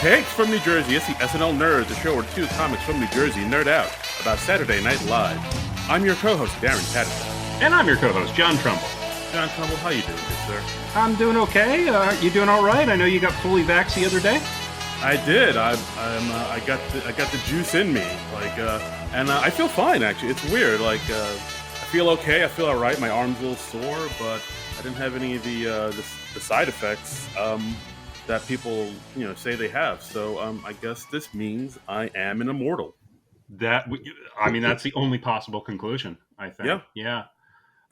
Hey, from New Jersey, it's the SNL Nerds, the show where two comics from New Jersey nerd out about Saturday Night Live. I'm your co-host, Darren Patterson. And I'm your co-host, John Trumbull. John Trumbull, how you doing, good sir? I'm doing okay. You doing all right? I know you got fully vaxxed the other day. I did. I got the juice in me, and I feel fine actually. It's weird. I feel okay. I feel all right. My arm's a little sore, but I didn't have any of the side effects that people say they have. So I guess this means I am an immortal. That's the only possible conclusion, I think. Yeah.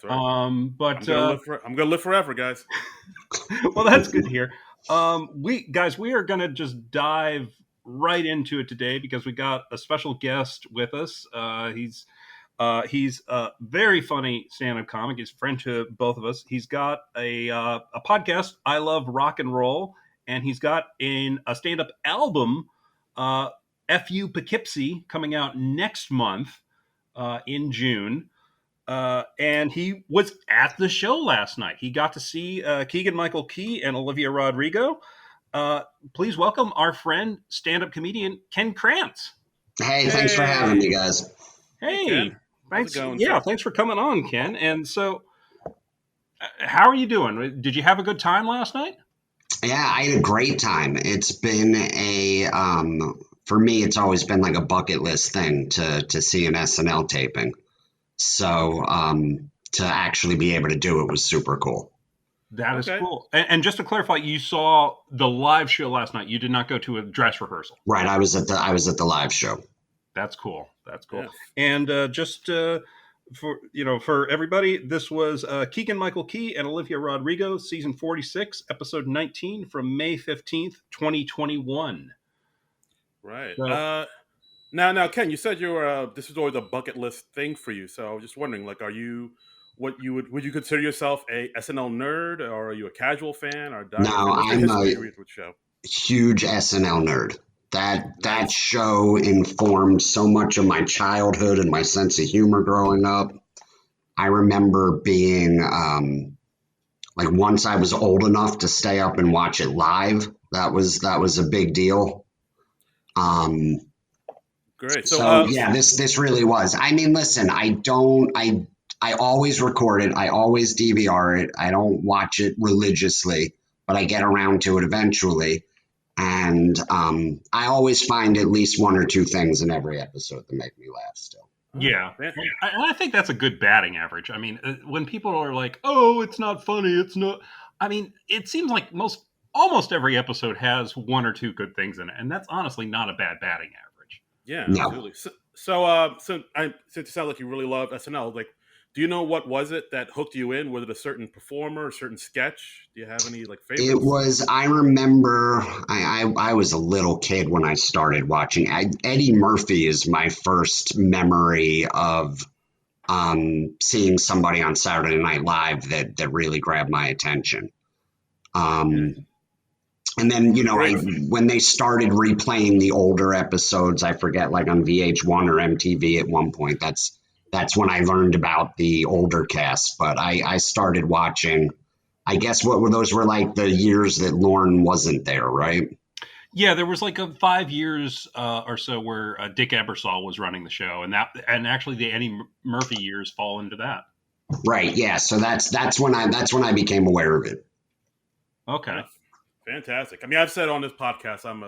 Right. But I'm gonna live forever, guys. Well, that's good to hear. We are gonna just dive right into it today because we got a special guest with us. He's a very funny stand-up comic. He's a friend to both of us. He's got a podcast, I Love Rock and Roll, and he's got a stand-up album, F.U. Poughkeepsie, coming out next month in June. And he was at the show last night. He got to see Keegan Michael Key and Olivia Rodrigo. Please welcome our friend, stand-up comedian Ken Krantz. Hey, thanks for having me, guys. Hey, thanks. Thanks for coming on, Ken. And so, how are you doing? Did you have a good time last night? Yeah, I had a great time. It's been for me, it's always been like a bucket list thing to see an SNL taping. So to actually be able to do it was super cool. That is cool. And just to clarify, you saw the live show last night. You did not go to a dress rehearsal. Right. I was at the live show. That's cool. Yeah. And for everybody, this was Keegan Michael Key and Olivia Rodrigo, season 46, episode 19 from May 15th, 2021. Right. So, Now, Ken, you said you were. This was always a bucket list thing for you. So I was just wondering, would you consider yourself a SNL nerd, or are you a casual fan, or No, I'm a huge SNL nerd. That show informed so much of my childhood and my sense of humor growing up. I remember being once I was old enough to stay up and watch it live. That was a big deal. Great. So this really was. I mean, listen, I always record it. I always DVR it. I don't watch it religiously, but I get around to it eventually. And I always find at least one or two things in every episode that make me laugh still. Yeah. I think that's a good batting average. I mean, when people are like, oh, it's not funny, it's not. I mean, it seems like almost every episode has one or two good things in it. And that's honestly not a bad batting average. Yeah, no. Absolutely. So since it sounds like you really love SNL, do you know what was it that hooked you in? Was it a certain performer, a certain sketch? Do you have any favorites? It was. I remember. I was a little kid when I started watching. Eddie Murphy is my first memory of seeing somebody on Saturday Night Live that really grabbed my attention. And then, when they started replaying the older episodes, I forget, like on VH1 or MTV at one point, that's when I learned about the older cast. But I started watching, I guess those were like the years that Lorne wasn't there, right? Yeah, there was 5 years or so where Dick Ebersol was running the show, and actually the Eddie Murphy years fall into that. Right. Yeah. So that's when I became aware of it. Okay. Fantastic. I mean, I've said on this podcast, I'm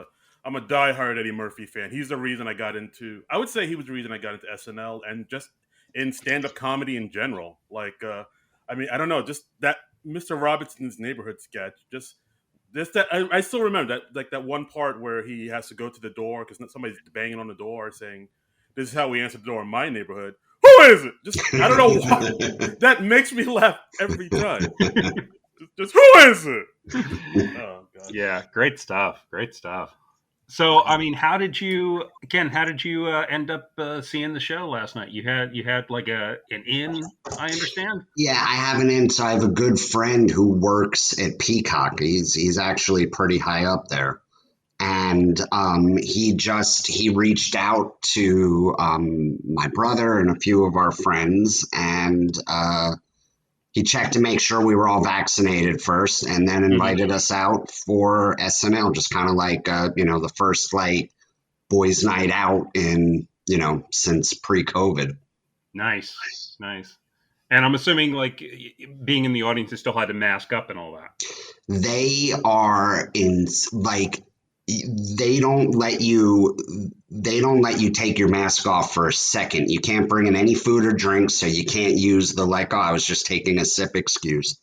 a diehard Eddie Murphy fan. He's the reason I would say he was the reason I got into SNL and just in stand-up comedy in general. I don't know, just that Mr. Robinson's Neighborhood sketch, just that I still remember that one part where he has to go to the door because somebody's banging on the door saying, "This is how we answer the door in my neighborhood." Who is it? Just, I don't know why. That makes me laugh every time. Just who is it? Oh, God. Yeah, great stuff. So, I mean, how did you end up seeing the show last night? You had an in, I understand? Yeah, I have an in. So I have a good friend who works at Peacock. He's actually pretty high up there. And he reached out to my brother and a few of our friends and He checked to make sure we were all vaccinated first, and then invited us out for SNL, just kind of like, the first like boys' night out in, since pre-COVID. Nice. And I'm assuming, like, being in the audience, you still had to mask up and all that. They are in, like, they don't let you take your mask off for a second. You can't bring in any food or drink, so you can't use the like, oh, I was just taking a sip excuse.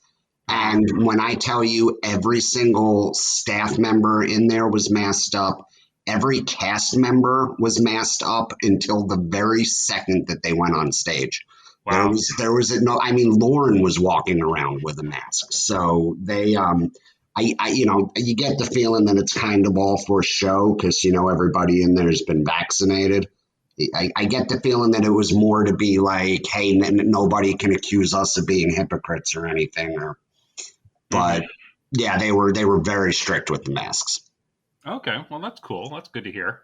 And when I tell you every single staff member in there was masked up, every cast member was masked up until the very second that they went on stage. Wow. There was no, I mean, Lauren was walking around with a mask. So they, you get the feeling that it's kind of all for show because, everybody in there has been vaccinated. I get the feeling that it was more to be like, hey, nobody can accuse us of being hypocrites or anything. But yeah, they were very strict with the masks. Okay, well, that's cool. That's good to hear.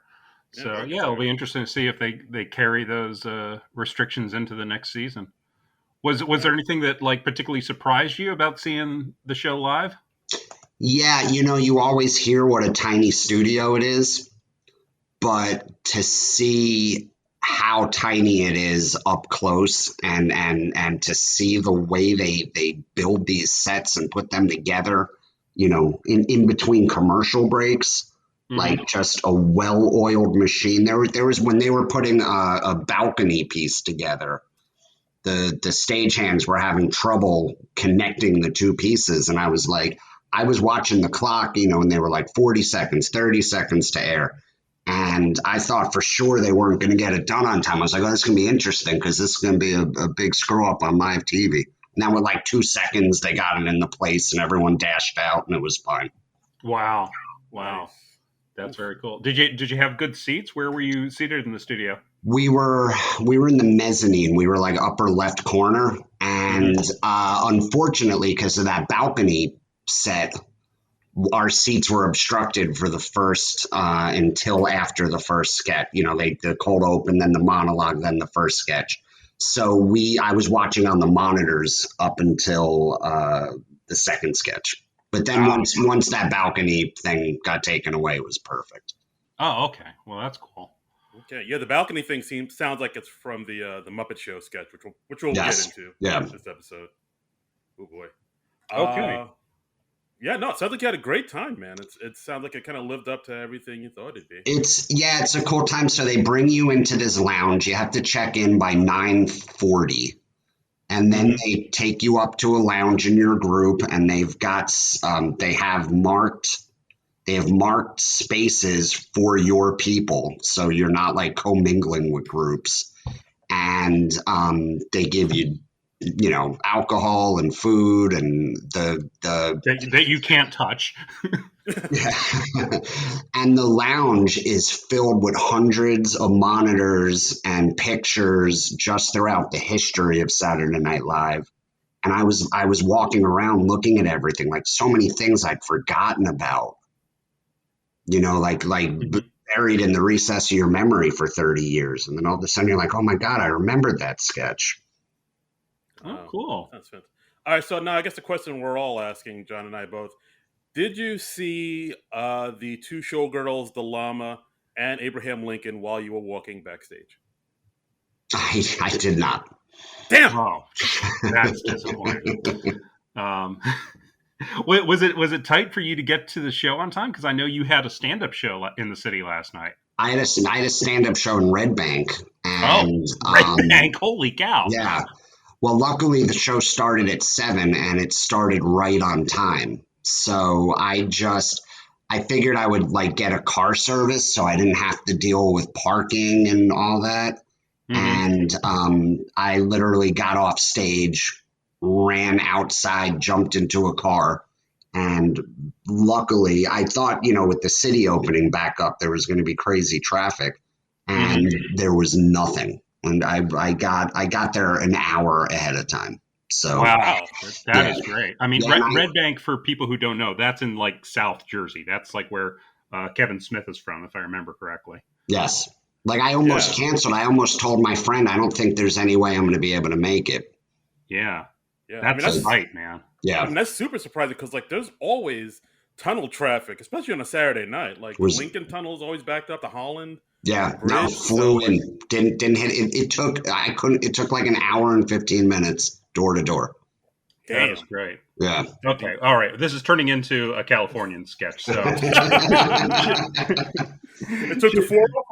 So yeah, it'll be interesting to see if they carry those restrictions into the next season. Was there anything that like particularly surprised you about seeing the show live? Yeah, you always hear what a tiny studio it is, but to see how tiny it is up close and to see the way they build these sets and put them together, in between commercial breaks. Like just a well-oiled machine. There was when they were putting a balcony piece together, the stagehands were having trouble connecting the two pieces. And I was watching the clock, and they were like 40 seconds, 30 seconds to air. And I thought for sure they weren't going to get it done on time. I was like, oh, this is going to be interesting because this is going to be a big screw up on live TV. And then with like 2 seconds, they got it into place and everyone dashed out and it was fine. Wow. That's very cool. Did you have good seats? Where were you seated in the studio? We were in the mezzanine. We were like upper left corner. And unfortunately, because of that balcony set, our seats were obstructed for the first until after the first sketch. The cold open, then the monologue, then the first sketch. So I was watching on the monitors up until the second sketch. But then once that balcony thing got taken away, it was perfect. Oh, okay. Well, that's cool. Okay, yeah, the balcony thing sounds like it's from the Muppet Show sketch, which we'll get into this episode. Oh boy. Okay. Yeah, no, it sounds like you had a great time, man. It sounds like it kind of lived up to everything you thought it'd be. It's a cool time. So they bring you into this lounge. You have to check in by 9:40. And then they take you up to a lounge in your group, and they've got they have marked spaces for your people, so you're not like commingling with groups. And they give you, alcohol and food and the that you can't touch. And the lounge is filled with hundreds of monitors and pictures just throughout the history of Saturday Night Live. And I was walking around looking at everything, like so many things I'd forgotten about, like buried in the recess of your memory for 30 years. And then all of a sudden you're like, oh my God, I remembered that sketch. Oh, cool. That's fantastic. All right, so now I guess the question we're all asking, John and I both, did you see the two showgirls, the llama, and Abraham Lincoln while you were walking backstage? I did not. Damn! Oh, that's disappointing. Was it tight for you to get to the show on time? Because I know you had a stand-up show in the city last night. I had a stand-up show in Red Bank. And, Red Bank! Holy cow! Yeah. Well, luckily the show started at 7 and it started right on time. So I figured I would like get a car service so I didn't have to deal with parking and all that. And I literally got off stage, ran outside, jumped into a car. And luckily, I thought, with the city opening back up, there was going to be crazy traffic. And there was nothing. And I got there an hour ahead of time. So wow, that is great. I mean, Red Bank, for people who don't know, that's in like South Jersey. That's like where Kevin Smith is from, if I remember correctly. Yes. Like I almost canceled. I almost told my friend, I don't think there's any way I'm going to be able to make it. Yeah. Yeah, I mean That's right, man. I Yeah. mean that's super surprising because like there's always tunnel traffic, especially on a Saturday night. Like the Was Lincoln Tunnel is always backed up, the Holland Yeah, no, Bridge. So flew like, in. Didn't hit it. It took like an hour and 15 minutes door to door. That is damn. great. Yeah. Okay, all right. This is turning into a Californian sketch. So It took the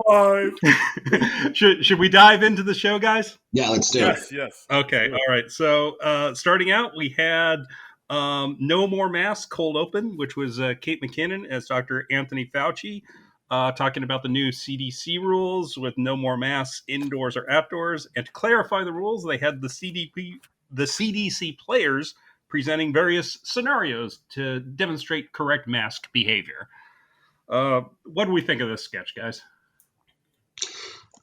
405. should we dive into the show, guys? Yeah, let's do it. Yes, yes. Okay, all right. So starting out, we had No More Masks cold open, which was Kate McKinnon as Dr. Anthony Fauci, talking about the new CDC rules with no more masks indoors or outdoors. And to clarify the rules, they had the CDC players presenting various scenarios to demonstrate correct mask behavior. What do we think of this sketch, guys?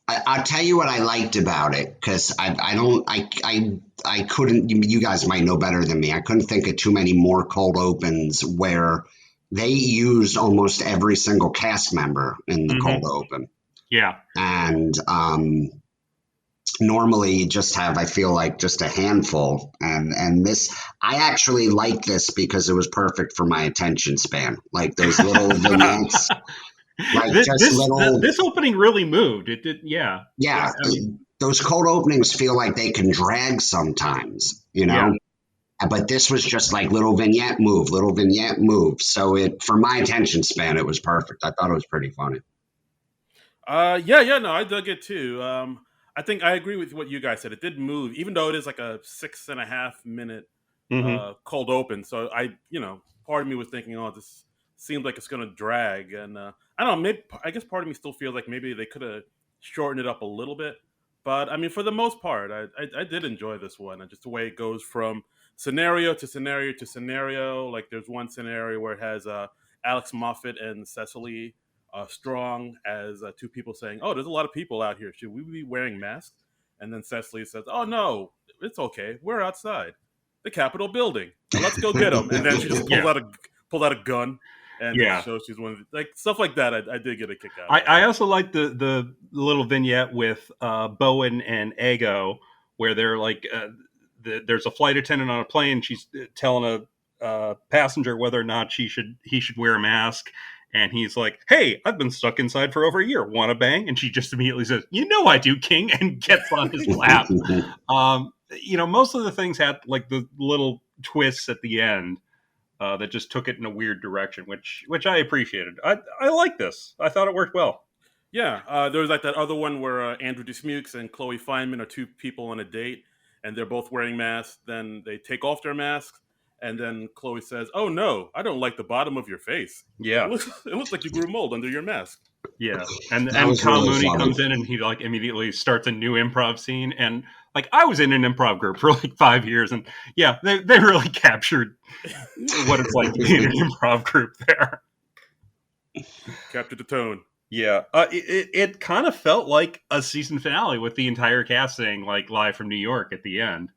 I'll tell you what I liked about it because I couldn't. You guys might know better than me. I couldn't think of too many more cold opens where they used almost every single cast member in the cold open. Yeah. And normally you just have, I feel like, just a handful. And this, I actually like this because it was perfect for my attention span. Like those little vignettes. Like this opening really moved. It did, yeah. Yeah, I mean, those cold openings feel like they can drag sometimes, you know? But this was just like little vignette move, little vignette move. So for my attention span, it was perfect. I thought it was pretty funny. Yeah, no, I dug it too. I think I agree with what you guys said. It did move, even though it is like a 6.5 minute cold open. So part of me was thinking, oh, this seems like it's going to drag, and I don't know. Maybe I guess part of me still feels like maybe they could have shortened it up a little bit. But I mean, for the most part, I did enjoy this one, and just the way it goes from scenario to scenario to scenario. Like there's one scenario where it has Alex Moffat and Cecily Strong as two people saying, "Oh, there's a lot of people out here. Should we be wearing masks?" And then Cecily says, "Oh no, it's okay. We're outside the Capitol building. Let's go get them." And then she just pulled out a gun. And shows she's one of like stuff like that. I did get a kick out. I also like the little vignette with Bowen and Ego, where they're like, there's a flight attendant on a plane. She's telling a passenger whether or not he should wear a mask, and he's like, "Hey, I've been stuck inside for over a year. Want to bang?" And she just immediately says, "You know I do, King," and gets on his lap. Most of the things had like the little twists at the end. That just took it in a weird direction, which I appreciated. I like this. I thought it worked well. Yeah, there was like that other one where Andrew Dismukes and Chloe Fineman are two people on a date, and they're both wearing masks. Then they take off their masks, and then Chloe says, "Oh no, I don't like the bottom of your face. Yeah, it looks like you grew mold under your mask." Yeah, and Tom Mooney comes in and he like immediately starts a new improv scene, and like I was in an improv group for like 5 years, and yeah, they really captured what it's like to be in an improv group there. Captured the tone. Yeah, it kind of felt like a season finale with the entire cast saying like live from New York at the end.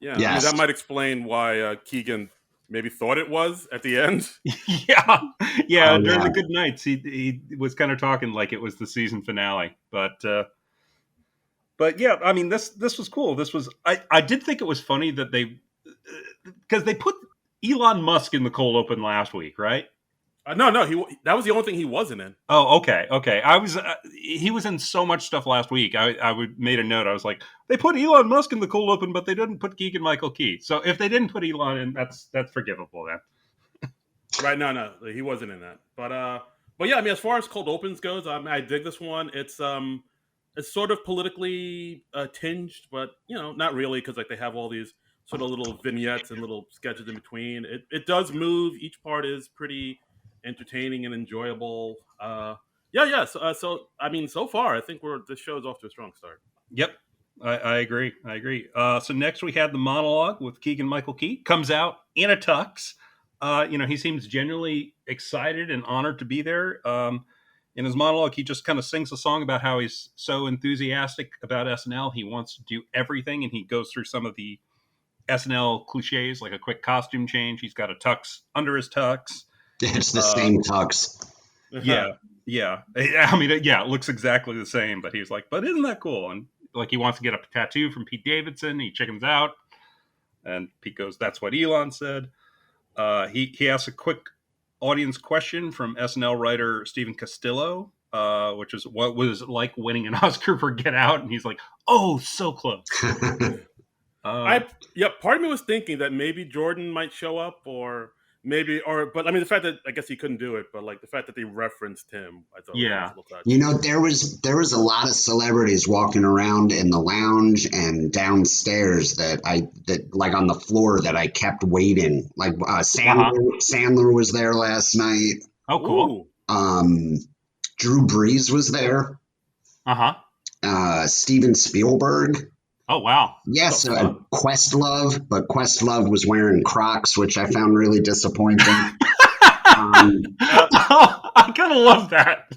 Yeah, yes. I mean, that might explain why Keegan maybe thought it was at the end. yeah. During the good nights, he was kind of talking like it was the season finale. But yeah, I mean, this was cool. This was I did think it was funny that because they put Elon Musk in the cold open last week, right? No, that was the only thing he wasn't in. Oh, okay. He was in so much stuff last week. I made a note. I was like, they put Elon Musk in the cold open, but they didn't put Keegan Michael Key. So if they didn't put Elon in, that's forgivable then. Right? No, he wasn't in that. But yeah, I mean, as far as cold opens goes, I dig this one. It's sort of politically tinged, but not really, because like they have all these sort of little vignettes and little sketches in between. It does move. Each part is pretty entertaining and enjoyable. So I mean, so far I think the show's off to a strong start. Yep, I agree. So next we had the monologue with Keegan Michael Key. Comes out in a tux. He seems genuinely excited and honored to be there. In his monologue, he just kind of sings a song about how he's so enthusiastic about SNL. He wants to do everything, and he goes through some of the SNL cliches, like a quick costume change. He's got a tux under his tux. It's the same tux. Yeah. I mean, it looks exactly the same, but he's like, but isn't that cool? And like, he wants to get a tattoo from Pete Davidson. He chickens out. And Pete goes, "That's what Elon said." He asks a quick audience question from SNL writer Stephen Castillo, which is, what was it like winning an Oscar for Get Out? And he's like, "Oh, so close." Part of me was thinking that maybe Jordan might show up, but I mean, the fact that I guess he couldn't do it, but like the fact that they referenced him, I thought was a little touch. You know, there was a lot of celebrities walking around in the lounge and downstairs that like on the floor that I kept waiting. Like Sandler was there last night. Oh, cool. Drew Brees was there. Steven Spielberg. Oh, wow. Yes, Questlove, but Questlove was wearing Crocs, which I found really disappointing. I kind of love that.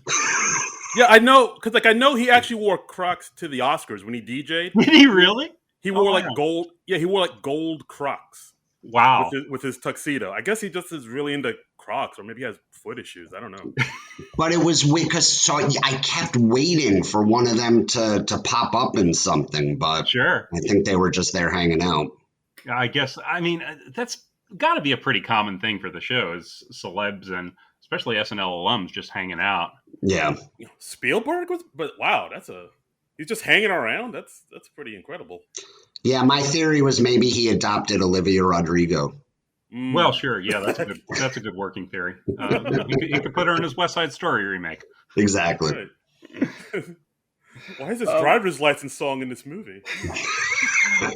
Yeah, I know, because I know he actually wore Crocs to the Oscars when he DJ'd. Did he really? He wore gold. Yeah, he wore gold Crocs. Wow. With his tuxedo. I guess he just is really into Crocs, or maybe he has foot issues. I don't know. But it was weird because I kept waiting for one of them to pop up in something, but sure, I think they were just there hanging out. I guess, I mean, that's got to be a pretty common thing for the show, is celebs and especially SNL alums just hanging out. Yeah. Spielberg but wow, he's just hanging around. That's pretty incredible. Yeah, my theory was maybe he adopted Olivia Rodrigo. Well, sure. Yeah, that's a good working theory. He could put her in his West Side Story remake. Exactly. Right. Why is this driver's license song in this movie?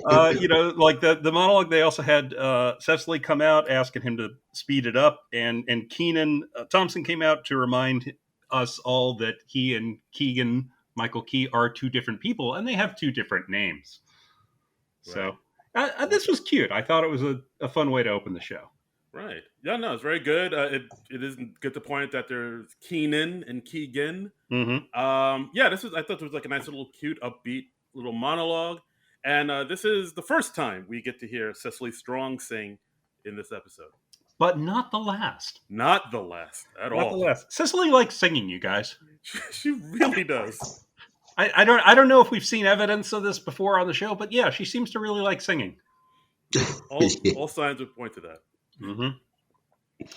Like the monologue, they also had Cecily come out asking him to speed it up, and Kenan Thompson came out to remind us all that he and Keegan, Michael Key, are two different people, and they have two different names. Right. So this was cute. I thought it was a fun way to open the show. Right. Yeah, no, it's very good. It is good to point that there's Keenan and Keegan. Mm-hmm. I thought it was like a nice little cute, upbeat little monologue. And this is the first time we get to hear Cecily Strong sing in this episode. But not the last. Not the last at all. Not the last. Cecily likes singing, you guys. She really does. I don't know if we've seen evidence of this before on the show, but yeah, she seems to really like singing. All signs would point to that. Mm-hmm.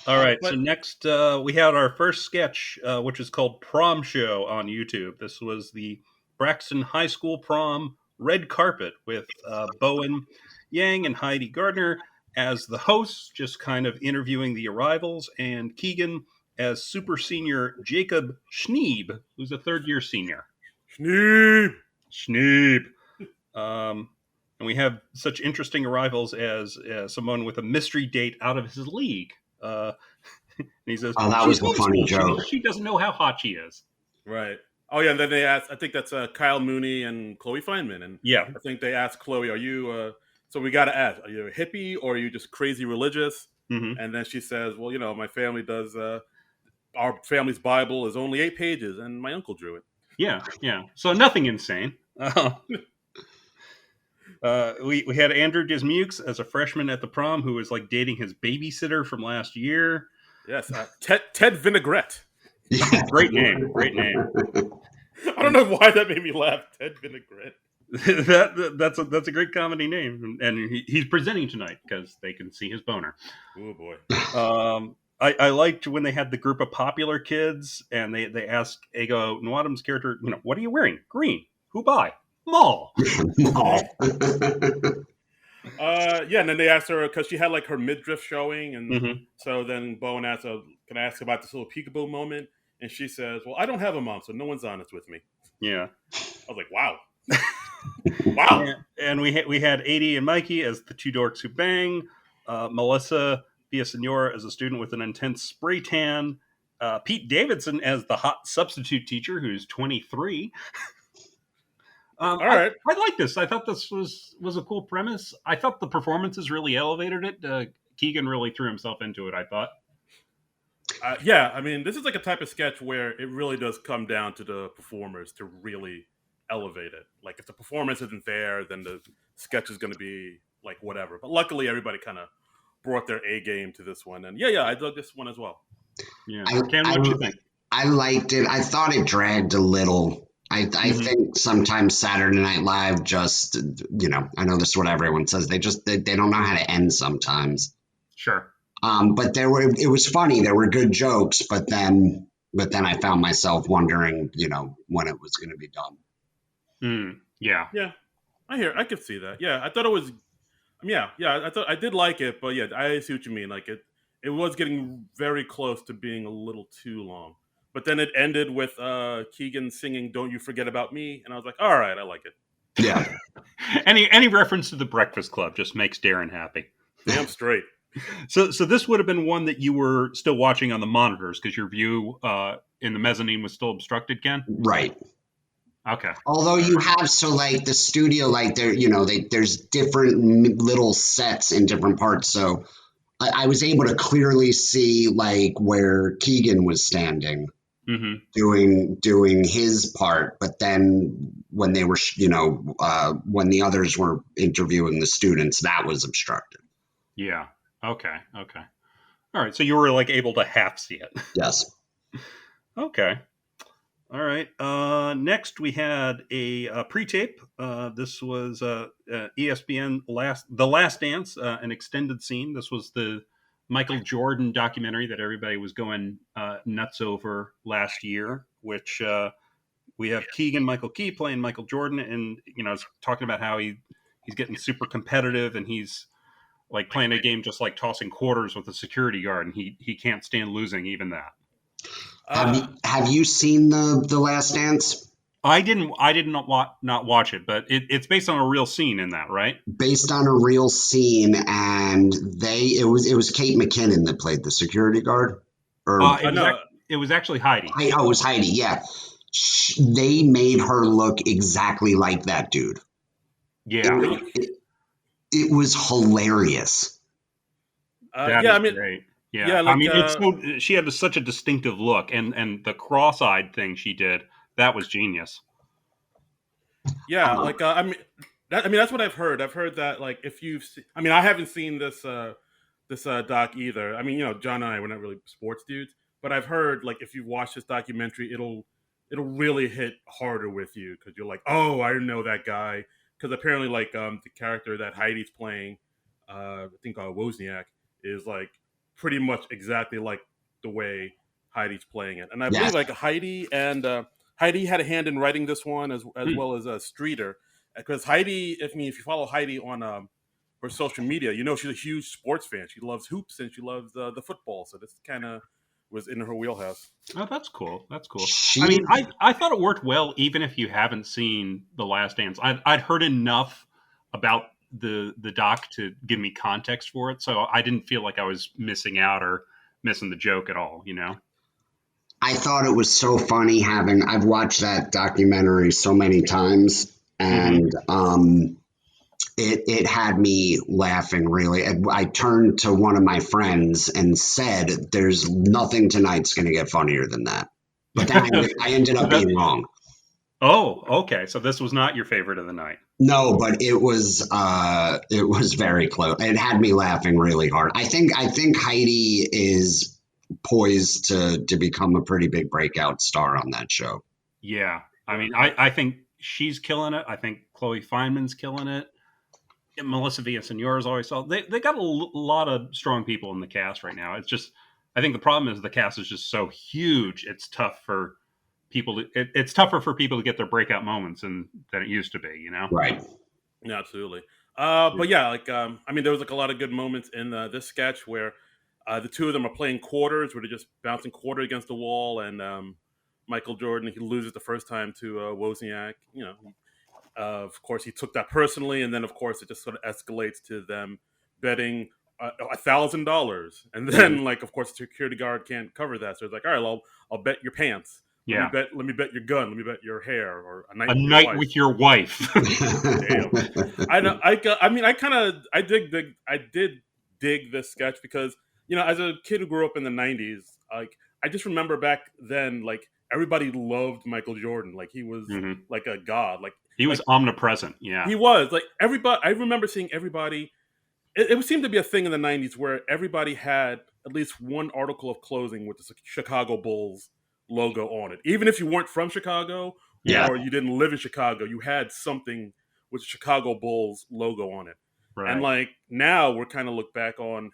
All right, so next we had our first sketch, which is called Prom Show on YouTube. This was the Braxton High School prom red carpet with Bowen Yang and Heidi Gardner as the hosts, just kind of interviewing the arrivals, and Keegan as super senior Jacob Schneeb, who's a third-year senior. Schneeb. And we have such interesting arrivals as someone with a mystery date out of his league. And he says, "Oh, that was a funny joke. She doesn't know how hot she is." Right. Oh yeah. And then they asked. I think that's Kyle Mooney and Chloe Fineman. And yeah, I think they asked Chloe, "Are you?" So we got to ask, "Are you a hippie or are you just crazy religious?" Mm-hmm. And then she says, "Well, my family does. Our family's Bible is only 8 pages, and my uncle drew it." Yeah. So nothing insane. We had Andrew Dismukes as a freshman at the prom who was like dating his babysitter from last year. Yes, Ted Vinaigrette. Yeah. Great name. I don't know why that made me laugh. Ted Vinaigrette. That's a great comedy name, and he's presenting tonight because they can see his boner. Oh boy. I liked when they had the group of popular kids, and they asked Ego Nwadum's character, "What are you wearing? Green. Who buy? Mall." Mall. And then they asked her because she had like her midriff showing, and mm-hmm. so then Bowen asked her, "Can I ask about this little peekaboo moment?" And she says, "Well, I don't have a mom, so no one's honest with me." Yeah, I was like, "Wow, wow." And we had Adie and Mikey as the two dorks who bang, Melissa Villasenor as a student with an intense spray tan, Pete Davidson as the hot substitute teacher who's 23. All right. I like this. I thought this was a cool premise. I thought the performances really elevated it. Keegan really threw himself into it, I thought. Yeah, I mean, this is like a type of sketch where it really does come down to the performers to really elevate it. Like, if the performance isn't there, then the sketch is going to be like whatever. But luckily, everybody kind of brought their A game to this one. And yeah, I dug this one as well. Yeah. Ken, what do you think? I liked it. I thought it dragged a little. I think sometimes Saturday Night Live just, I know this is what everyone says. They don't know how to end sometimes. Sure. But it was funny. There were good jokes, but then I found myself wondering, when it was going to be done. Yeah. Yeah, I could see that. Yeah, I thought it was. Yeah, I did like it, but yeah, I see what you mean. Like it was getting very close to being a little too long. But then it ended with Keegan singing "Don't You Forget About Me," and I was like, all right, I like it. Yeah. Any reference to the Breakfast Club just makes Darren happy. Damn straight. So this would have been one that you were still watching on the monitors because your view in the mezzanine was still obstructed, Ken? Right. Okay. Although you have, so like the studio, like there's different little sets in different parts. So I was able to clearly see like where Keegan was standing doing his part. But then when they were, when the others were interviewing the students, that was obstructed. Yeah. Okay. All right. So you were like able to half see it. Yes. Okay. All right. Next, we had a pre-tape. This was ESPN The Last Dance, an extended scene. This was the Michael Jordan documentary that everybody was going nuts over last year, which we have Michael Key playing Michael Jordan, and is talking about how he's getting super competitive, and he's like playing a game just like tossing quarters with a security guard, and he can't stand losing even that. Have you seen the Last Dance? I did not watch it, but it's based on a real scene in that, right? Based on a real scene, and it was Kate McKinnon that played the security guard. It was actually Heidi. It was Heidi. Yeah, they made her look exactly like that dude. Yeah, it was hilarious. Great. Yeah, like, she had such a distinctive look, and the cross-eyed thing she did, that was genius. Yeah, like that's what I've heard. I've heard that like if you've, I haven't seen this doc either. John and I were not really sports dudes, but I've heard like if you watch this documentary, it'll really hit harder with you because you're like, oh, I didn't know that guy. Because apparently, like the character that Heidi's playing, I think Wozniak, is like pretty much exactly like the way Heidi's playing it, and I believe like Heidi had a hand in writing this one as well as Streeter, because Heidi, if you follow Heidi on her social media, she's a huge sports fan. She loves hoops and she loves the football, so this kind of was in her wheelhouse. Oh, that's cool. That's cool. I thought it worked well, even if you haven't seen The Last Dance. I'd heard enough about the doc to give me context for it, so I didn't feel like I was missing out or missing the joke at all. I thought it was so funny I've watched that documentary so many times, and it had me laughing really. I turned to one of my friends and said, there's nothing tonight's going to get funnier than that. But then I ended up being wrong. Oh, okay. So this was not your favorite of the night. No, but it was very close. It had me laughing really hard. I think Heidi is poised to become a pretty big breakout star on that show. Yeah. I think she's killing it. I think Chloe Fineman's killing it. And Melissa Villaseñor is always solid. They got a lot of strong people in the cast right now. It's just, I think the problem is the cast is just so huge. It's tough for people it's tougher for people to get their breakout moments than it used to be, Right. Yeah, absolutely. But yeah, like there was like a lot of good moments in this sketch where the two of them are playing quarters, where they're just bouncing quarter against the wall, and Michael Jordan, he loses the first time to Wozniak. Of course, he took that personally, and then of course it just sort of escalates to them betting $1,000, and then like of course the security guard can't cover that, so it's like, all right, well, I'll bet your pants. Yeah. Let me bet your gun. Let me bet your hair, or a night with your wife. Damn. I know. I did dig this sketch because as a kid who grew up in the '90s, like I just remember back then, like everybody loved Michael Jordan. Like he was like a god. Like he was omnipresent. Yeah, he was. Like everybody. I remember seeing everybody. It seemed to be a thing in the '90s where everybody had at least one article of clothing with the Chicago Bulls logo on it, even if you weren't from Chicago Yeah. or you didn't live in Chicago, you had something with the Chicago Bulls logo on it. And Right. like now we're kind of look back on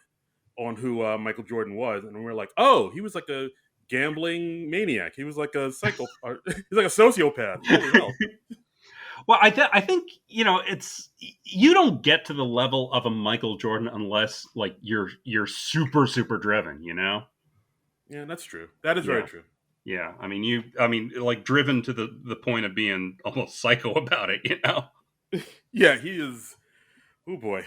who Michael Jordan was, and we're like, oh, he was like a gambling maniac. He was like a psycho. He's like a sociopath. Holy hell! Well, I think it's you don't get to the level of a Michael Jordan unless like you're super driven. Yeah, that's true. That is very Yeah. true. Yeah. I mean, like driven to the point of being almost psycho about it. Yeah, he is. Oh boy.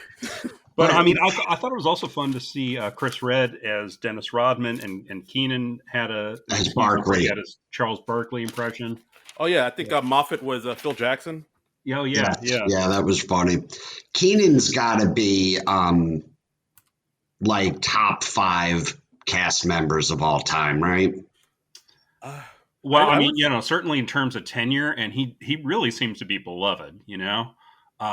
But But I mean, I thought it was also fun to see Chris Redd as Dennis Rodman, and Keenan had as he Barkley. had his Charles Barkley impression. Oh yeah, I think Moffat was Phil Jackson. Oh Yeah, yeah. yeah, that was funny. Keenan's got to be like top 5 cast members of all time, right? Well, I I mean, would. certainly in terms of tenure, and he really seems to be beloved.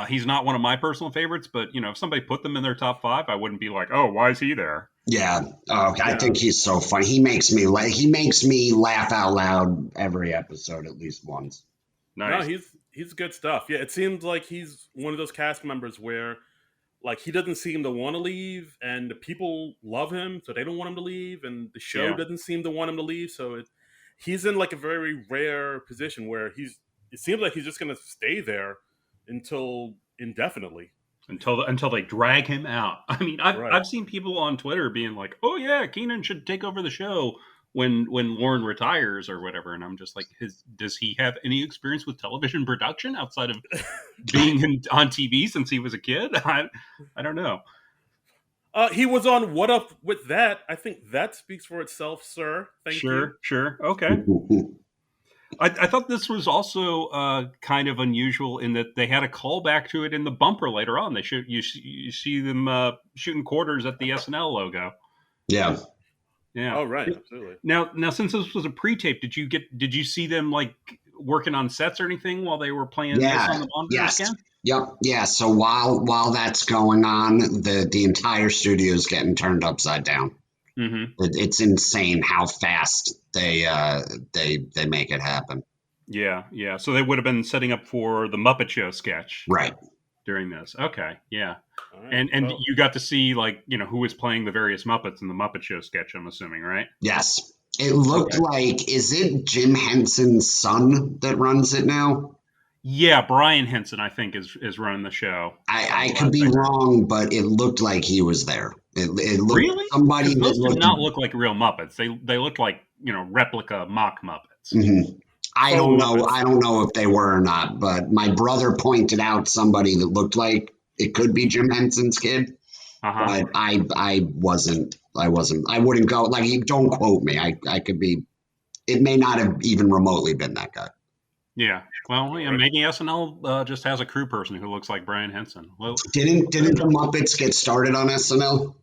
He's not one of my personal favorites, but if somebody put them in their top 5, I wouldn't be like, oh, why is he there? Yeah. Oh, I Yeah. think he's so funny. He makes me laugh out loud every episode at least once. Nice. No, he's good stuff. Yeah, it seems like he's one of those cast members where like he doesn't seem to want to leave, and the people love him, so they don't want him to leave, and the show Yeah. doesn't seem to want him to leave. So he's in like a very rare position where it seems like he's just going to stay there until indefinitely. Until they drag him out. I mean, Right. I've seen people on Twitter being like, "Oh yeah, Keenan should take over the show when Lauren retires or whatever," and I'm just like, does he have any experience with television production outside of being on TV since he was a kid? I don't know. He was on What Up With That. I think that speaks for itself, sir. Thank you. Sure, okay. I thought this was also kind of unusual in that they had a callback to it in the bumper later on. You see them shooting quarters at the SNL logo. Yeah. Yeah. Oh, right. Absolutely. Now, since this was a pre-tape, did you see them like working on sets or anything while they were playing this on the monitors Yes. again? Yep. Yeah. So while that's going on, the entire studio is getting turned upside down. Mm-hmm. It's insane how fast they make it happen. Yeah. So they would have been setting up for the Muppet Show sketch, Right. during this. Okay, yeah. All right. And Well, you got to see like who was playing the various Muppets in the Muppet Show sketch. I'm assuming, right? Yes. It looked Okay. like, is it Jim Henson's son that runs it now? Yeah, Brian Henson, I think, is running the show. I could be wrong, but it looked like he was there. It looked Really? somebody Because that those did looked. not look like real Muppets. They looked like replica mock Muppets. Mhm. I Faux don't know. Muppets. I don't know if they were or not, but my brother pointed out somebody that looked like it could be Jim Henson's kid. Uh-huh. But I wasn't. I wouldn't go. Like, don't quote me. I could be. It may not have even remotely been that guy. Yeah. Well, Right. maybe SNL just has a crew person who looks like Brian Henson. Well, Didn't the Muppets get started on SNL?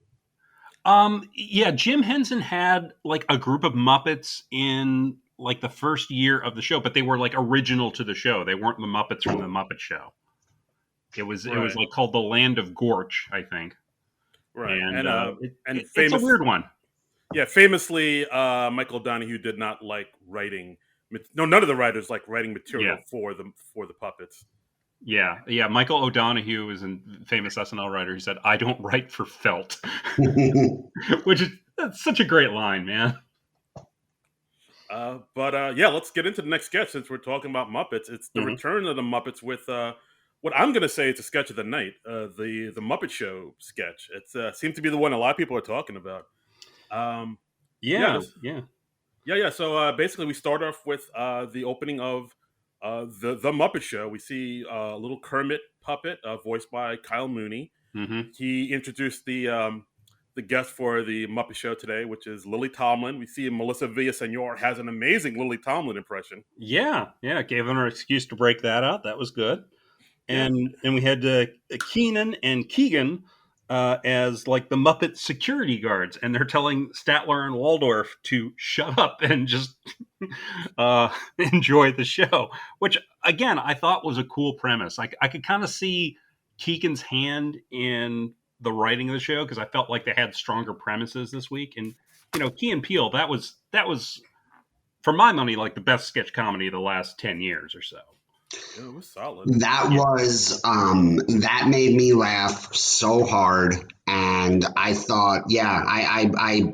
yeah, Jim Henson had like a group of Muppets in like the first year of the show, but they were like original to the show. They weren't the Muppets from the Muppet Show. It was Right. like called The Land of Gorch, I think. Right. And it's famous, a weird one. Yeah, famously, Michael Donahue did not like writing. No, none of the writers like writing material Yeah. for the puppets. Yeah. Michael O'Donoghue is a famous SNL writer. He said, "I don't write for felt," that's such a great line, man. But yeah, let's get into the next sketch since we're talking about Muppets. It's the Mhm. return of the Muppets with what I'm going to say is a sketch of the night, the Muppet Show sketch. It seems to be the one a lot of people are talking about. Yeah. Yeah. So basically, we start off with the opening of the Muppet Show. We see a little Kermit puppet voiced by Kyle Mooney. Mm-hmm. He introduced the guest for the Muppet Show today, which is Lily Tomlin. We see Melissa Villaseñor has an amazing Lily Tomlin impression. Yeah. Gave them an excuse to break that out. That was good. Yeah. And we had Keenan and Keegan as like the Muppet security guards, and they're telling Statler and Waldorf to shut up and just enjoy the show, which again I thought was a cool premise. I could kind of see Keegan's hand in the writing of the show because I felt like they had stronger premises this week, and Key and Peele that was for my money, like the best sketch comedy of the last 10 years or so. Yeah, it was solid. That made me laugh so hard. And I thought, yeah, I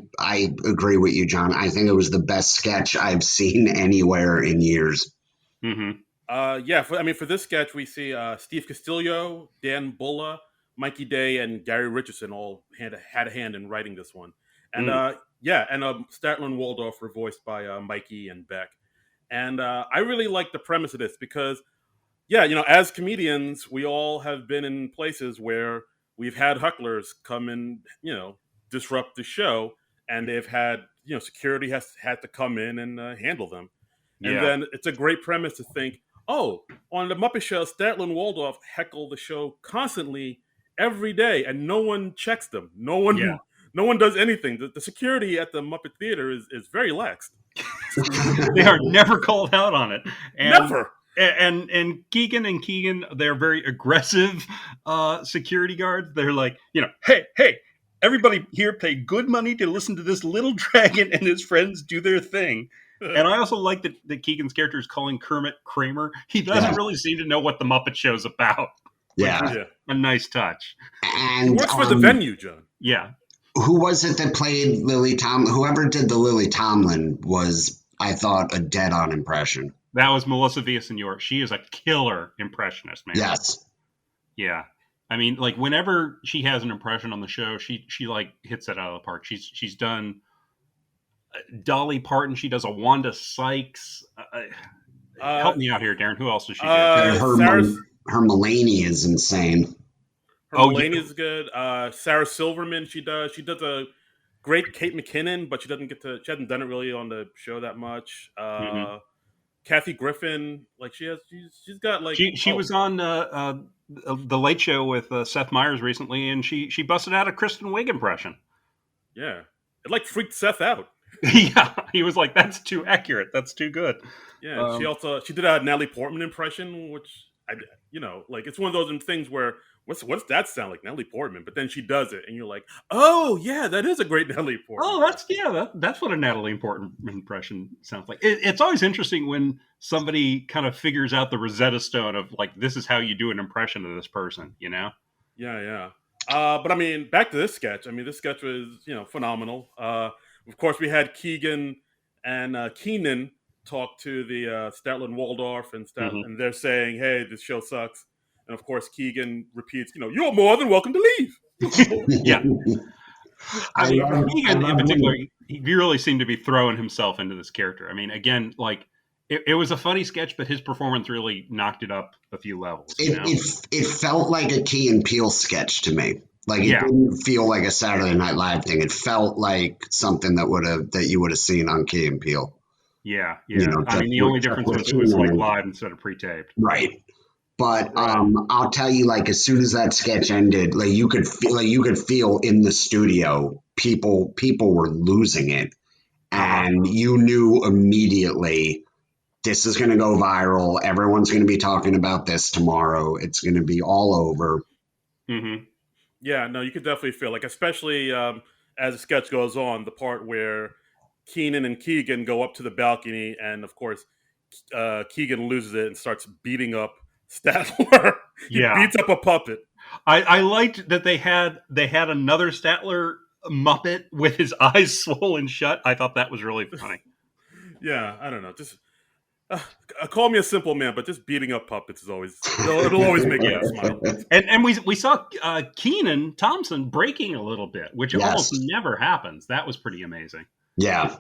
agree with you, John. I think it was the best sketch I've seen anywhere in years. Mm-hmm. For this sketch, we see Steve Castillo, Dan Bulla, Mikey Day, and Gary Richardson all had a hand in writing this one. And Statler and Waldorf were voiced by Mikey and Beck. And I really like the premise of this because, as comedians, we all have been in places where we've had hecklers come and, disrupt the show, and they've had, security has had to come in and handle them. And then it's a great premise to think, oh, on the Muppet Show, Statler and Waldorf heckle the show constantly every day, and no one checks them. No one does anything. The security at the Muppet Theater is very lax. They are never called out on it. Never. And Keegan, they're very aggressive security guards. They're like, hey, everybody here pay good money to listen to this little dragon and his friends do their thing. And I also like that Keegan's character is calling Kermit Kramer. He doesn't really seem to know what the Muppet Show's about. Yeah. A nice touch. And it works for the venue, John. Yeah. Who was it that played Lily Tomlin? Whoever did the Lily Tomlin was, I thought, a dead-on impression. That was Melissa Villaseñor. She is a killer impressionist, man. Yes. Yeah. I mean, like, whenever she has an impression on the show, she like hits it out of the park. She's done Dolly Parton. She does a Wanda Sykes. Help me out here, Darren. Who else does she do? Her Mulaney is insane. Mulaney is good. Sarah Silverman, she does a great Kate McKinnon, but she hasn't done it really on the show that much. Kathy Griffin, like she's got like she was on the Late Show with Seth Meyers recently, and she busted out a Kristen Wiig impression. Yeah, it like freaked Seth out. Yeah, he was like, "That's too accurate. That's too good." Yeah, she did a Natalie Portman impression, which it's one of those things where what's that sound like, Natalie Portman? But then she does it, and you're like, oh yeah, that is a great Natalie Portman. Oh, that's what a Natalie Portman impression sounds like. It's always interesting when somebody kind of figures out the Rosetta Stone of like, this is how you do an impression of this person, Yeah. But I mean, back to this sketch. I mean, this sketch was phenomenal. Of course, we had Keegan and Keenan talk to the Statler and Waldorf, and they're saying, "Hey, this show sucks." And of course, Keegan repeats, "You're more than welcome to leave." Yeah. I mean, Keegan in particular, he really seemed to be throwing himself into this character. I mean, again, like it was a funny sketch, but his performance really knocked it up a few levels. It felt like a Key and Peele sketch to me. Like it didn't feel like a Saturday Night Live thing. It felt like something that you would have seen on Key and Peele. Yeah. I mean, the only difference was it was like live instead of pre-taped. Right. But I'll tell you, like, as soon as that sketch ended, like you could feel in the studio people were losing it, and you knew immediately this is going to go viral. Everyone's going to be talking about this tomorrow. It's going to be all over. Mm-hmm. Yeah, no, you could definitely feel like, especially as the sketch goes on, the part where Keenan and Keegan go up to the balcony, and of course, Keegan loses it and starts beating up Statler. He beats up a puppet. I liked that they had another Statler Muppet with his eyes swollen shut. I thought that was really funny. Yeah, I don't know. Just call me a simple man, but just beating up puppets is always it'll always make me smile. And we saw Kenan Thompson breaking a little bit, which almost never happens. That was pretty amazing. Yeah,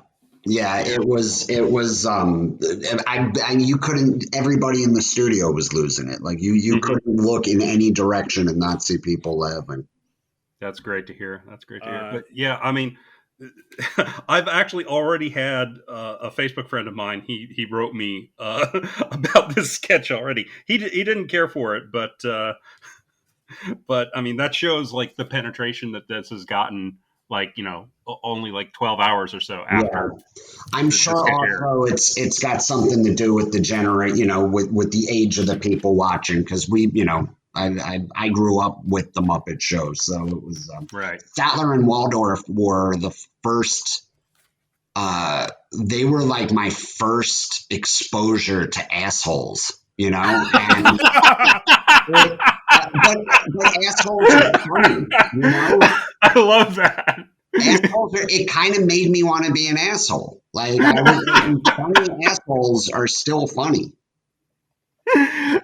it was. You couldn't. Everybody in the studio was losing it. Like you couldn't look in any direction and not see people laughing. That's great to hear. But yeah, I mean, I've actually already had a Facebook friend of mine. He wrote me about this sketch already. He didn't care for it, but I mean, that shows like the penetration that this has gotten. Like, only like 12 hours or so after. Yeah. I'm sure also it's got something to do with the with the age of the people watching, because I grew up with the Muppet Show, so it was right. Statler and Waldorf were the first they were like my first exposure to assholes, you know? And but assholes are funny, you know? I love that. It kind of made me want to be an asshole. Like I was funny assholes are still funny.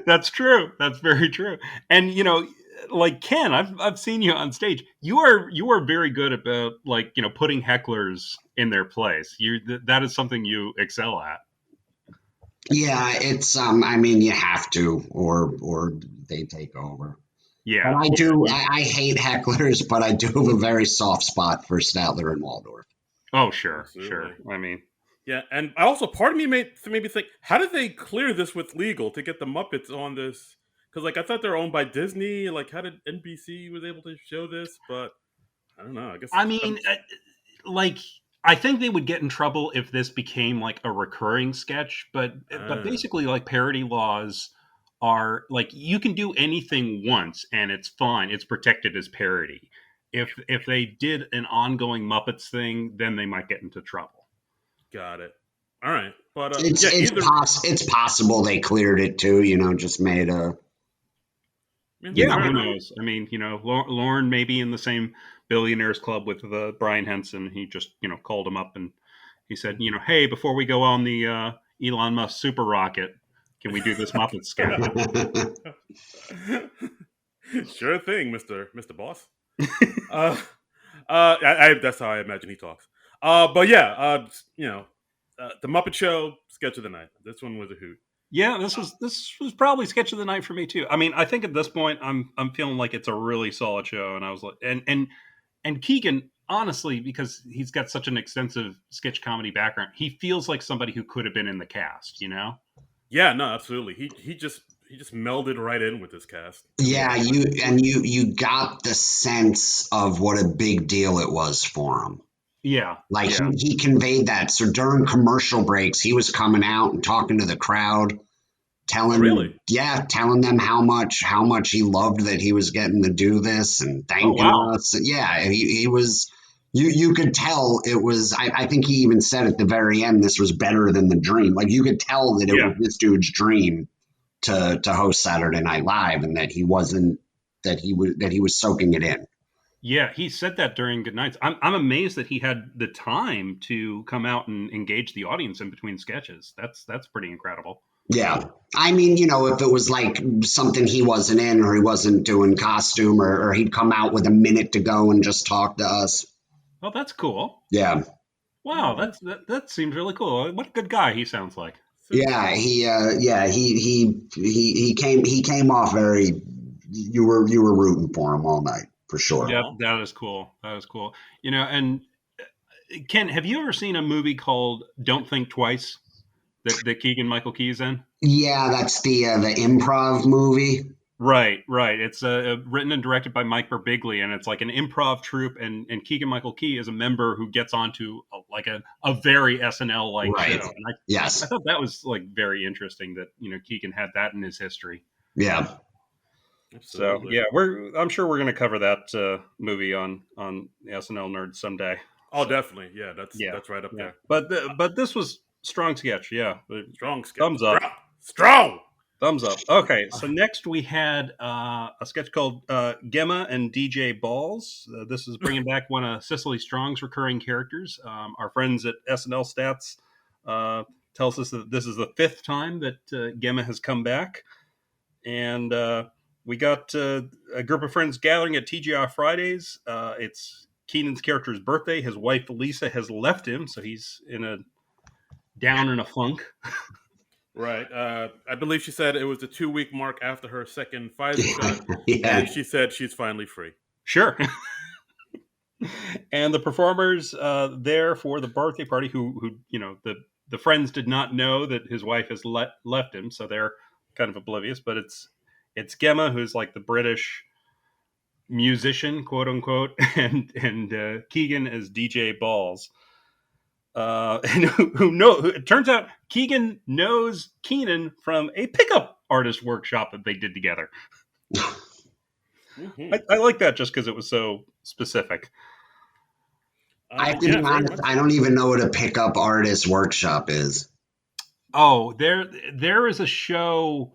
That's true. That's very true. And like Ken, I've seen you on stage. You are very good about like putting hecklers in their place. That is something you excel at. Yeah, it's I mean you have to or they take over. But Yeah. I hate hecklers, but I do have a very soft spot for Statler and Waldorf. Oh, sure. Absolutely. I mean, Yeah, and also part of me made me think, how did they clear this with legal to get the Muppets on this? Because like I thought they're owned by Disney. Like, how did NBC was able to show this? But I don't know. I guess I mean, like I think they would get in trouble if this became like a recurring sketch, but basically like parody laws are like you can do anything once and it's fine. It's protected as parody. If they did an ongoing Muppets thing, then they might get into trouble. got it. All right, but It's possible they cleared it too. Just made a. Yeah, who knows? I mean, Lauren may be in the same billionaires club with Brian Henson. He just, called him up and he said, hey, before we go on the Elon Musk super rocket, can we do this Muppet sketch? Sure thing, Mr. Boss. That's how I imagine he talks. But yeah, the Muppet Show sketch of the night. This one was a hoot. Yeah, this was probably sketch of the night for me too. I mean, I think at this point I'm feeling like it's a really solid show, and I was like, and Keegan, honestly, because he's got such an extensive sketch comedy background, he feels like somebody who could have been in the cast, Yeah, no, absolutely. He just melded right in with this cast. Yeah, you got the sense of what a big deal it was for him. Yeah. Like he conveyed that. So during commercial breaks, he was coming out and talking to the crowd, telling them how much he loved that he was getting to do this and thanking us. Yeah, he was. You could tell it was. I think he even said at the very end, this was better than the dream. Like you could tell that it was this dude's dream to host Saturday Night Live, and that he was soaking it in. Yeah, he said that during Good Nights. I'm amazed that he had the time to come out and engage the audience in between sketches. That's pretty incredible. Yeah. I mean, if it was like something he wasn't in or he wasn't doing costume or he'd come out with a minute to go and just talk to us. Oh, that's cool. Yeah. Wow, that seems really cool. What a good guy he sounds like. Yeah, he came off very. You were rooting for him all night for sure. Yeah, that is cool. And Ken, have you ever seen a movie called Don't Think Twice that Keegan Michael Key is in? Yeah, that's the improv movie. Right. It's written and directed by Mike Birbiglia, and it's like an improv troupe, and Keegan Michael Key is a member who gets onto a very SNL like show. And I thought that was like very interesting that Keegan had that in his history. Yeah. So Absolutely. yeah, I'm sure we're going to cover that movie on SNL Nerds someday. Oh, definitely. Yeah, that's right up there. But this was strong sketch. Yeah, strong sketch. Thumbs up. Strong. Thumbs up. Okay, so next we had a sketch called Gemma and DJ Balls. This is bringing back one of Cicely Strong's recurring characters. Our friends at SNL Stats tells us that this is the 5th time that Gemma has come back. And we got a group of friends gathering at TGI Fridays. It's Keenan's character's birthday. His wife, Lisa, has left him, so he's down in a funk. Right. I believe she said it was the 2-week mark after her second Pfizer shot. Yeah. And she said she's finally free. Sure. And the performers there for the birthday party who the friends did not know that his wife has left him, so they're kind of oblivious, but it's Gemma, who's like the British musician, quote unquote, and Keegan as DJ Balls. And it turns out Keegan knows Keenan from a pickup artist workshop that they did together. Mm-hmm. I like that just because it was so specific. I have to Yeah, be very honest, much I so. don't even know what a pickup artist workshop is. Oh, there is a show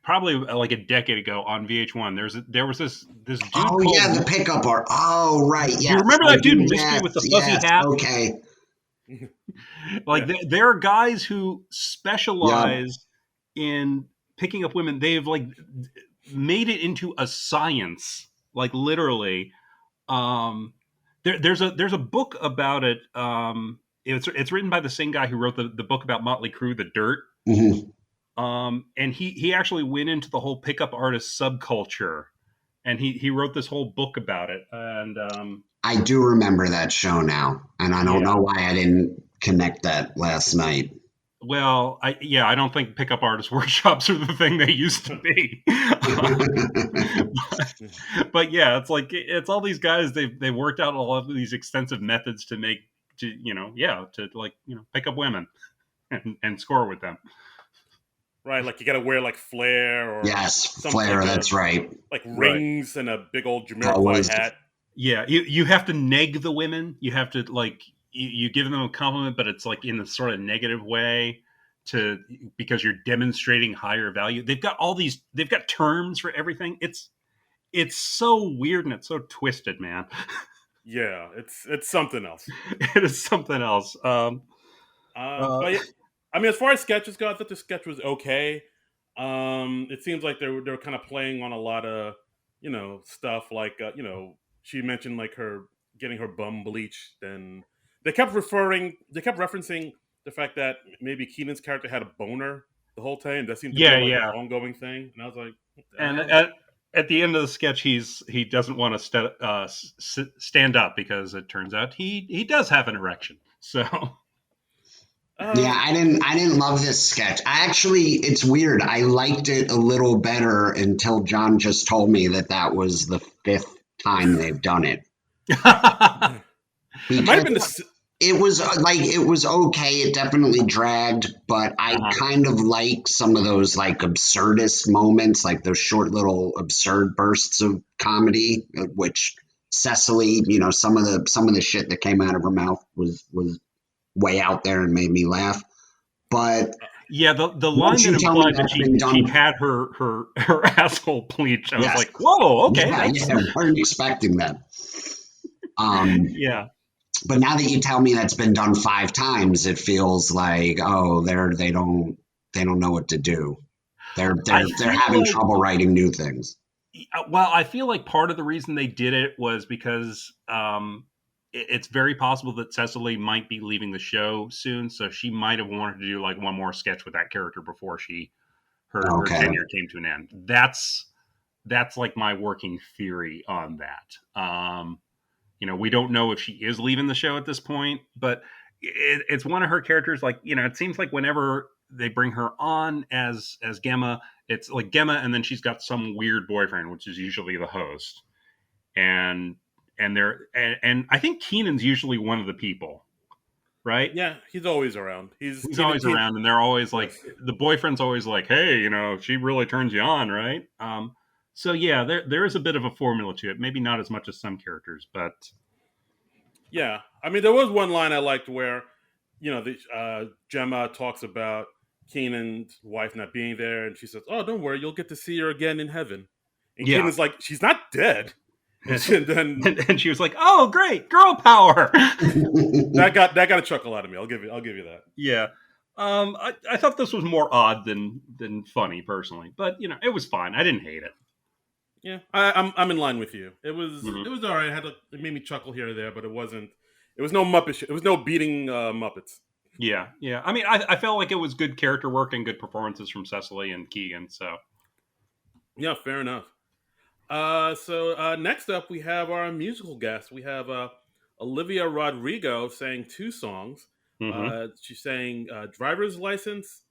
probably like a decade ago on VH1. There was this dude Oh yeah, called. the pickup art. Oh right, Do you yes, remember I that dude do. Misty Yes, with the fuzzy yes. hat? Okay. Like Yeah. there are guys who Yep. specialize in picking up women. They've like made it into a science, like literally. Um, there's a book about it. It's written by the same guy who wrote the book about Motley Crue, The Dirt. Hmm. And he actually went into the whole pickup artist subculture, and he wrote this whole book about it. And I do remember that show now, and I don't yeah, know why I didn't connect that last night. well, I don't think pickup artist workshops are the thing they used to be. But yeah, it's like it's all these guys. They worked out all of these extensive methods to make to like pick up women and score with them. Right, like you got to wear like flair or Yes, some Flair. type of That's right. like Right. rings and a big old Jamiroquai Always. hat. Yeah, you have to neg the women. You have to like you give them a compliment, but it's like in a sort of negative way to because you're demonstrating higher value. They've got terms for everything. It's so weird and it's so twisted, man. Yeah, it's something else. It is something else. Uh, But yeah, I mean, as far as sketches go, I thought the sketch was okay. It seems like they were kind of playing on a lot of stuff like she mentioned like her getting her bum bleached, and they kept referencing the fact that maybe Keenan's character had a boner the whole time. That seemed to be yeah, like an yeah. ongoing thing, and I was like, what the And hell? at the end of the sketch, he doesn't want to stand up because it turns out he does have an erection. So Yeah, Um, I didn't love this sketch. I actually, it's weird. I liked it a little better until John just told me that that was the fifth time they've done it. uh-huh. it might have Because been it was okay. It definitely dragged, but I kind of like some of those like absurdist moments, like those short little absurd bursts of comedy, which Cecily, some of the shit that came out of her mouth was way out there and made me laugh. But Yeah, the line once that you tell me implied that that's been she done, had her asshole bleached, I was yes, like, whoa, okay, yeah, that's yeah, weren't expecting that. Um, yeah. but now that you tell me that's been done 5 times, it feels like, oh, they don't know what to do. They're I they're they're feel having like trouble writing new things. well, I feel like part of the reason they did it was because it's very possible that Cecily might be leaving the show soon, so she might have wanted to do like one more sketch with that character before her Okay. tenure came to an end. That's like my working theory on that. We don't know if she is leaving the show at this point, but it's one of her characters. Like, it seems like whenever they bring her on as Gemma, it's like Gemma, and then she's got some weird boyfriend, which is usually the host, and and I think Keenan's usually one of the people, right? Yeah, he's always around. He's He's Keenan. always around, and they're always like Yes. the boyfriend's always like, "Hey, she really turns you on, right?" So yeah, there is a bit of a formula to it. Maybe not as much as some characters, but Yeah, I mean, there was one line I liked where, Gemma talks about Keenan's wife not being there, and she says, "Oh, don't worry, you'll get to see her again in heaven." And yeah. Keenan's like, "She's not dead." And then And she was like, "Oh, great, girl power." that got a chuckle out of me. I'll give you that. Yeah. I thought this was more odd than funny personally, but it was fine. I didn't hate it. Yeah, I'm in line with you. It was Mhm. it was all right. It made me chuckle here or there, but it wasn't. It was no Muppet. It was no beating Muppets. Yeah, yeah. I mean, I felt like it was good character work and good performances from Cecily and Keegan. So, Yeah, fair enough. So next up, we have our musical guest. We have Olivia Rodrigo sang 2 songs. mhm. She's sang "Driver's License"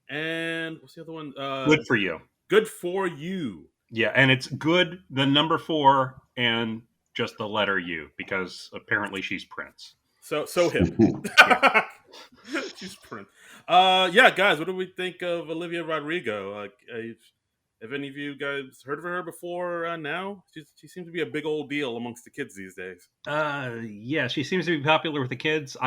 and what's the other one? Good for you. "Good for You." Yeah, and it's good. The number 4 and just the letter U because apparently she's Prince. So hip. Yeah. She's Prince. Yeah, guys, what do we think of Olivia Rodrigo? Have any of you guys heard of her before now? She seems to be a big old deal amongst the kids these days. Yeah, she seems to be popular with the kids.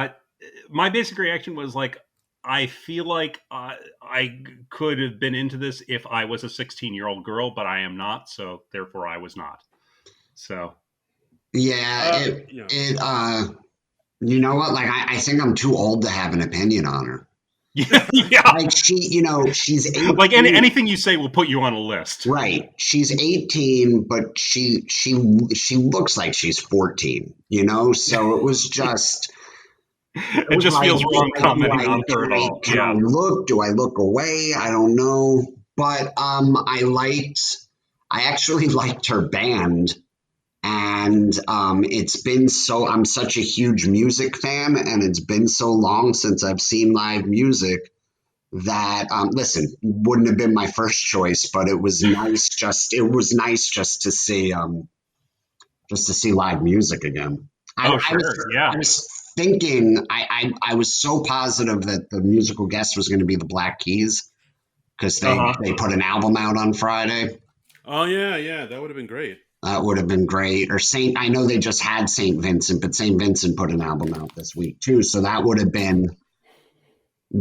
My basic reaction was like, I feel like I could have been into this if I was a 16-year-old girl, but I am not, so therefore I was not. So Yeah, Yeah. you know what? Like, I think I'm too old to have an opinion on her. yeah, Like, she's like 18. anything you say will put you on a list. Right. She's 18, but she looks like she's 14, So it was just, it It was just like, feels wrong commenting on can her at all. can I look? Do I look away? I don't know. But I actually liked her band. And I'm such a huge music fan, and it's been so long since I've seen live music that, listen, wouldn't have been my first choice, but it was nice just to see live music again. Oh, sure. Yeah. I was thinking, I was so positive that the musical guest was going to be the Black Keys because they put an album out on Friday. Oh yeah, that would have been great. That would have been great. Or I know they just had St. Vincent, but St. Vincent put an album out this week too. So that would have been,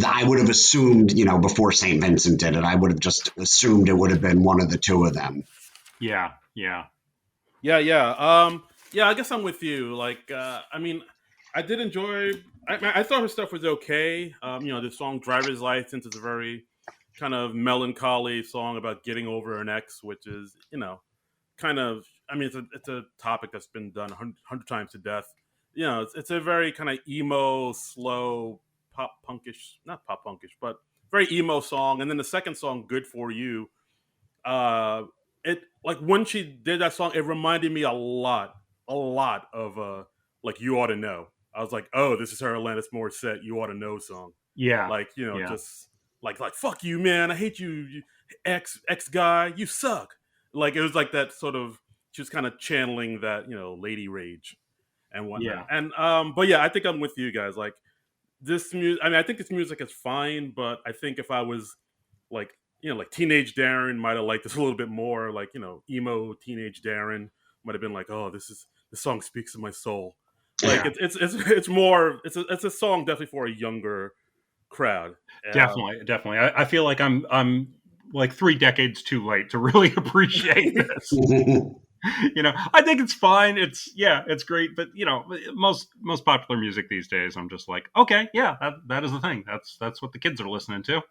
I would have assumed, before St. Vincent did it, I would have just assumed it would have been one of the two of them. Yeah. Yeah. I guess I'm with you. Like, I mean, I did enjoy. I thought her stuff was okay. The song "Driver's License" is a very kind of melancholy song about getting over an ex, which is, kind of. I mean, it's a topic that's been done 100 times to death. It's a very kind of emo, slow, not pop punkish, but very emo song. And then the second song, "Good for You," it, like, when she did that song, it reminded me a lot of like "You Ought to Know." I was like, oh, this is her Alanis Morissette "You Ought to Know" song. Yeah. Like, just like fuck you, man, I hate you, ex guy, you suck. Like, it was like that sort of, she was kind of channeling that, lady rage and whatnot. Yeah. And but yeah, I think I'm with you guys. Like, this music, I mean, I think this music is fine, but I think if I was like, like teenage Darren might have liked this a little bit more. Like, emo teenage Darren might have been like, oh, this song speaks to my soul. Like, Yeah. it's a song definitely for a younger crowd. Definitely. I feel like I'm like 3 decades too late to really appreciate this. I think it's fine. It's great, but most popular music these days, I'm just like, okay, yeah, that is the thing. That's what the kids are listening to.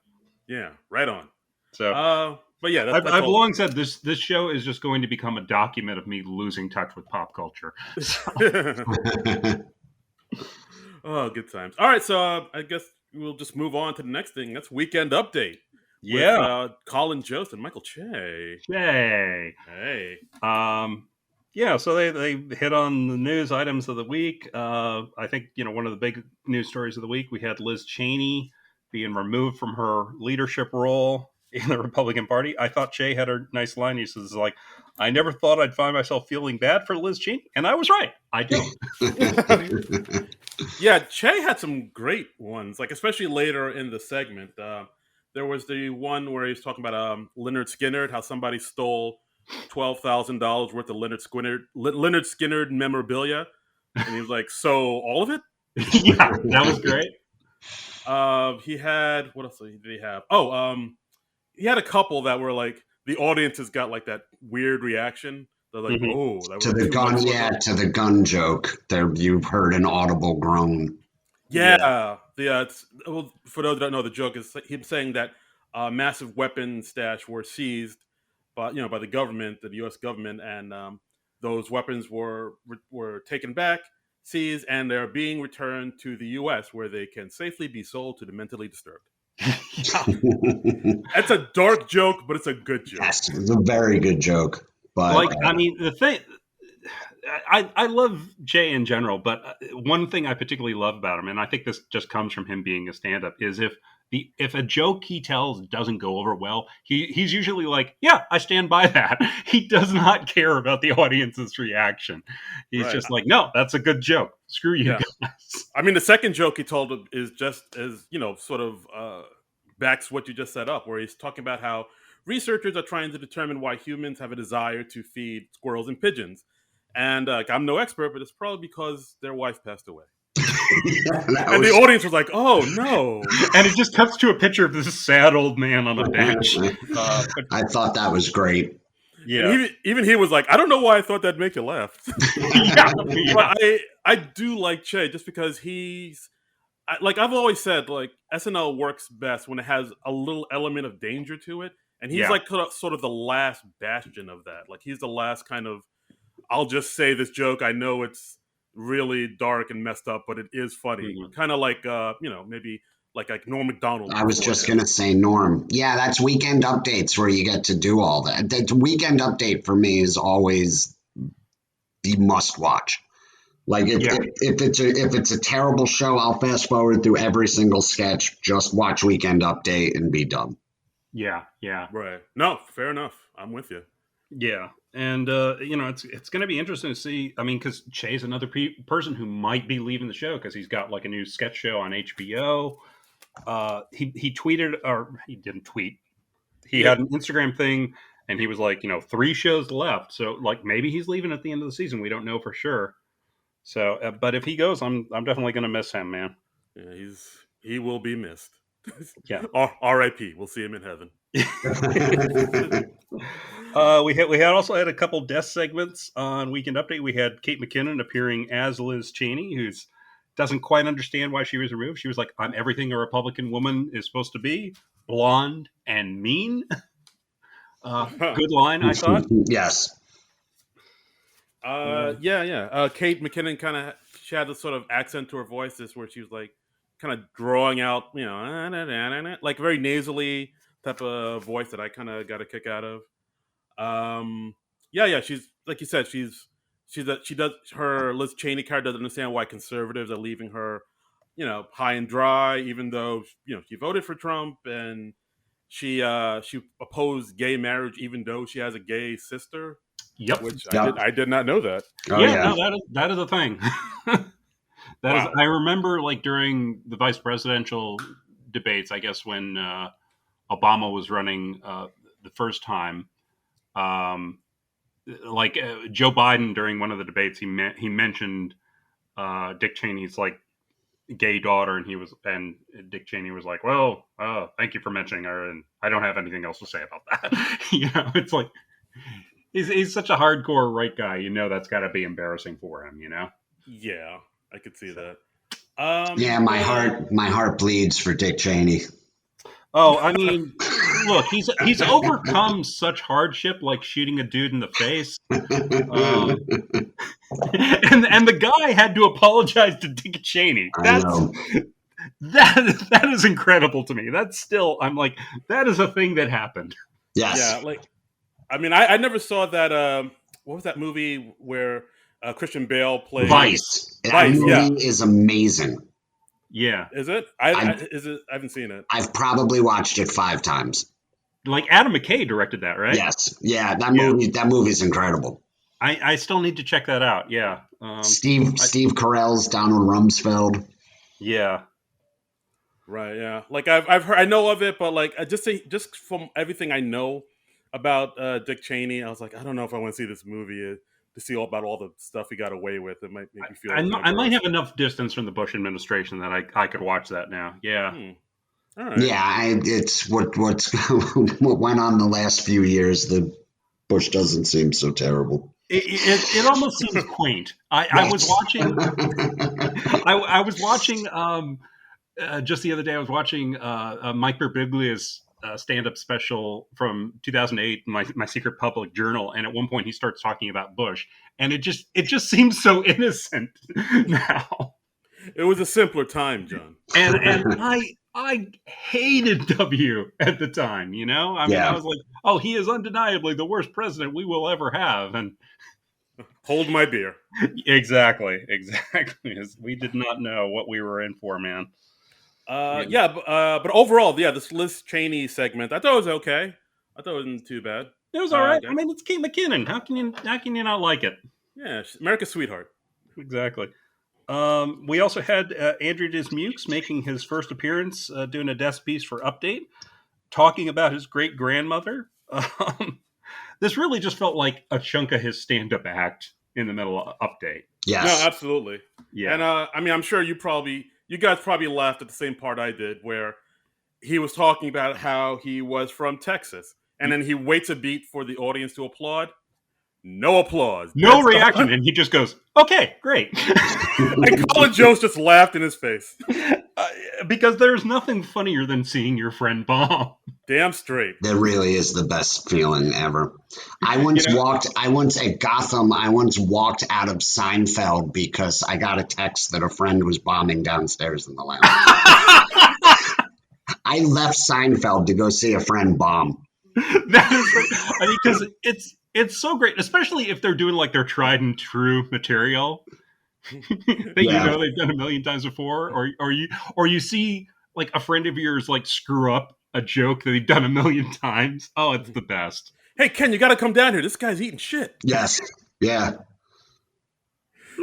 Yeah, right on. So, but yeah, I've long said this show is just going to become a document of me losing touch with pop culture. Oh, good times. All right, so I guess we'll just move on to the next thing. That's Weekend Update. Yeah. With Colin Jost and Michael Che. Hey. Yeah, so they hit on the news items of the week. I think, one of the big news stories of the week, we had Liz Cheney being removed from her leadership role in the Republican Party. I thought Che had a nice line. He says, like, I never thought I'd find myself feeling bad for Liz Cheney. And I was right. I do. Yeah, Che had some great ones, like, especially later in the segment. There was the one where he was talking about Leonard Skinner, how somebody stole $12,000 worth of Leonard Skinner memorabilia. And he was like, so all of it? Yeah, that was great. He had, what else did he have? Oh, he had a couple that were like, the audiences got like that weird reation. They're like, oh, that was to the gun, to the gun joke. There, you've heard an audible groan. Yeah. For those that don't know, the joke is him saying that massive weapon stash were seized by the government, the U.S. government, and those weapons were taken back, seized, and they're being returned to the U.S. where they can safely be sold to the mentally disturbed. It's a dark joke, but it's a good joke. Yes, it's a very good joke. But I mean, the thing, I love Jay in general, but one thing I particularly love about him, and I think this just comes from him being a stand-up, is if a joke he tells doesn't go over well, he's usually like, yeah, I stand by that. He does not care about the audience's reaction. He's just like, no, that's a good joke. Screw you guys. I mean, the second joke he told is just as, sort of backs what you just set up, where he's talking about how researchers are trying to determine why humans have a desire to feed squirrels and pigeons. And I'm no expert, but it's probably because their wife passed away. And the audience was like, "Oh no!" And it just cuts to a picture of this sad old man on a bench. I thought that was great. Yeah, And even he was like, "I don't know why I thought that'd make you laugh." yeah. But I do like Che just because like I've always said, like SNL works best when it has a little element of danger to it, and he's Yeah. like sort of the last bastion of that. Like he's the last kind of, I'll just say this joke. I know it's really dark and messed up, but it is funny. Mhm. Kind of like maybe like Norm Macdonald. I was just beforehand. going to say Norm. Yeah, that's Weekend Updates where you get to do all that. The Weekend Update for me is always the must watch. Like if it's a terrible show, I'll fast forward through every single sketch. Just watch Weekend Update and be done. Yeah. Right. No, fair enough. I'm with you. Yeah, and it's going to be interesting to see. I mean, because Che's another person who might be leaving the show because he's got like a new sketch show on HBO. He tweeted, or he didn't tweet. He had an Instagram thing, and he was like, 3 shows left. So like maybe he's leaving at the end of the season. We don't know for sure. So, but if he goes, I'm definitely going to miss him, man. Yeah, he will be missed. Yeah. R.I.P. We'll see him in heaven. We had also had a couple death segments on Weekend Update. We had Kate McKinnon appearing as Liz Cheney, who doesn't quite understand why she was removed. She was like, "I'm everything a Republican woman is supposed to be: blonde and mean." Good line, I thought. Yes. Kate McKinnon she had this sort of accent to her voice, this where she was like kind of drawing out, like very nasally type of voice that I kind of got a kick out of. She's like you said, she does her Liz Cheney character doesn't understand why conservatives are leaving her, high and dry, even though she voted for Trump and she opposed gay marriage, even though she has a gay sister. Yep. Which I did not know that. Oh, No, that is a thing. Wow. I remember like during the vice presidential debates, I guess when Obama was running the first time, Joe Biden during one of the debates, he mentioned Dick Cheney's like gay daughter, and Dick Cheney was like, "Well, thank you for mentioning her, and I don't have anything else to say about that." It's like he's such a hardcore right guy. That's got to be embarrassing for him. Yeah, I could see that. My heart bleeds for Dick Cheney. Oh, I mean, look, he's overcome such hardship, like shooting a dude in the face, and the guy had to apologize to Dick Cheney. That is incredible to me. That's still, I'm like, that is a thing that happened. Yes. Yeah, like, I mean, I never saw that. What was that movie where Christian Bale played Vice? That movie is amazing. Yeah. Is it? I haven't seen it. I've probably watched it 5 times. Like Adam McKay directed that, right? Yes. Yeah, that movie's incredible. I still need to check that out. Yeah. Steve Carell's Donald Rumsfeld. Yeah. Right. Yeah. Like I've heard, I know of it, but like just from everything I know about Dick Cheney, I was like, I don't know if I want to see this movie to see all about all the stuff he got away with. It might make me feel. I might have enough distance from the Bush administration that I could watch that now. Yeah. All right. Yeah, it's what went on the last few years. The Bush doesn't seem so terrible. It almost seems quaint. I was watching. I was watching. Just the other day, I was watching Mike Birbiglia's stand-up special from 2008, my Secret Public Journal, and at one point he starts talking about Bush, and it just seems so innocent now. It was a simpler time, John. And I hated W at the time, I mean, I was like, oh, he is undeniably the worst president we will ever have. And hold my beer. Exactly. We did not know what we were in for, man. But overall, this Liz Cheney segment, I thought it was okay. I thought it wasn't too bad. It was all right. I mean, it's Kate McKinnon. How can you not like it? Yeah, she's America's sweetheart. Exactly. We also had Andrew Dismukes making his first appearance doing a desk piece for Update, talking about his great-grandmother. Um, this really just felt like a chunk of his stand-up act in the middle of update. No, Yes. absolutely. Yeah. And I mean, I'm sure you guys probably laughed at the same part I did, where he was talking about how he was from Texas, and then he waits a beat for the audience to applaud. No applause. No Dead reaction, silent. and he just goes, "Okay, great." And Colin Jost just laughed in his face. Because there's nothing funnier than seeing your friend bomb. Damn straight. That really is the best feeling ever. I once at Gotham, I once walked out of Seinfeld because I got a text that a friend was bombing downstairs in the lounge. I left Seinfeld to go see a friend bomb. That is, I mean, because it's so great, especially if they're doing like their tried and true material that you know they've done a million times before, or you see like a friend of yours like screw up a joke that they've done a million times. Oh, it's the best. Hey, Ken, you got to come down here. This guy's eating shit. Yes. Yeah.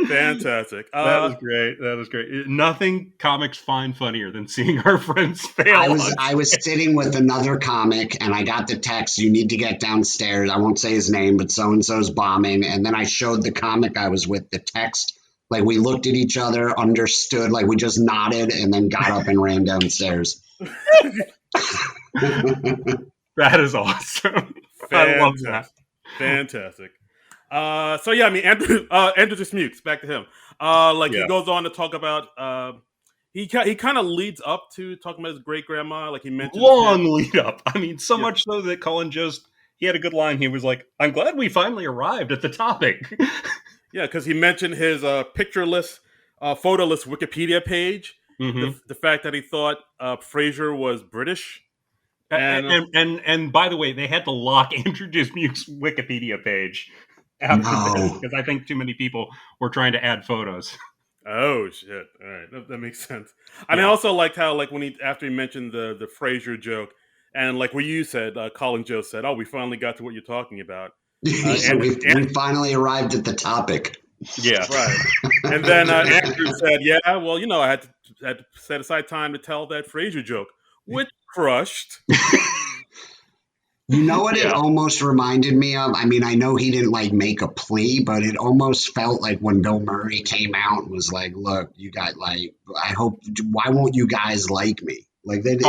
Fantastic. That was great. That was great. Nothing comics find funnier than seeing our friends fail. I was sitting with another comic and I got the text, you need to get downstairs. I won't say his name, but so-and-so's bombing. And then I showed the comic I was with the text. Like we looked at each other, understood, like we just nodded and then got up and ran downstairs. That is awesome. I love that. Fantastic. So yeah, I mean, Andrew Dismukes, back to him. He goes on to talk about he kind of leads up to talking about his great grandma, like he mentioned. Long lead up. I mean, so much so that Colin he had a good line. He was like, "I'm glad we finally arrived at the topic." Yeah, because he mentioned his pictureless, photoless Wikipedia page. Mm-hmm. The fact that he thought Frasier was British. And by the way, they had to lock Andrew Dismuke's Wikipedia page after this because I think too many people were trying to add photos. Oh shit! All right, that makes sense. And I also liked how, like, after he mentioned the Frasier joke, and like what you said, Colin Jost said, "Oh, we finally got to what you're talking about." We finally arrived at the topic. Yeah, right. And then Andrew said, "Yeah, well, you know, I had to set aside time to tell that Frasier joke, which crushed." You know what it almost reminded me of? I mean, I know he didn't like make a plea, but it almost felt like when Bill Murray came out and was like, "Look, you got why won't you guys like me?" Like they did.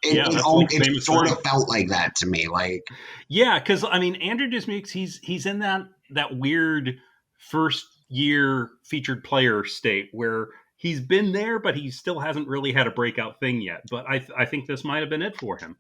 It sort of felt like that to me. Like, yeah, because I mean, Andrew Dismukes, he's in that weird first year featured player state where he's been there, but he still hasn't really had a breakout thing yet. But I think this might have been it for him.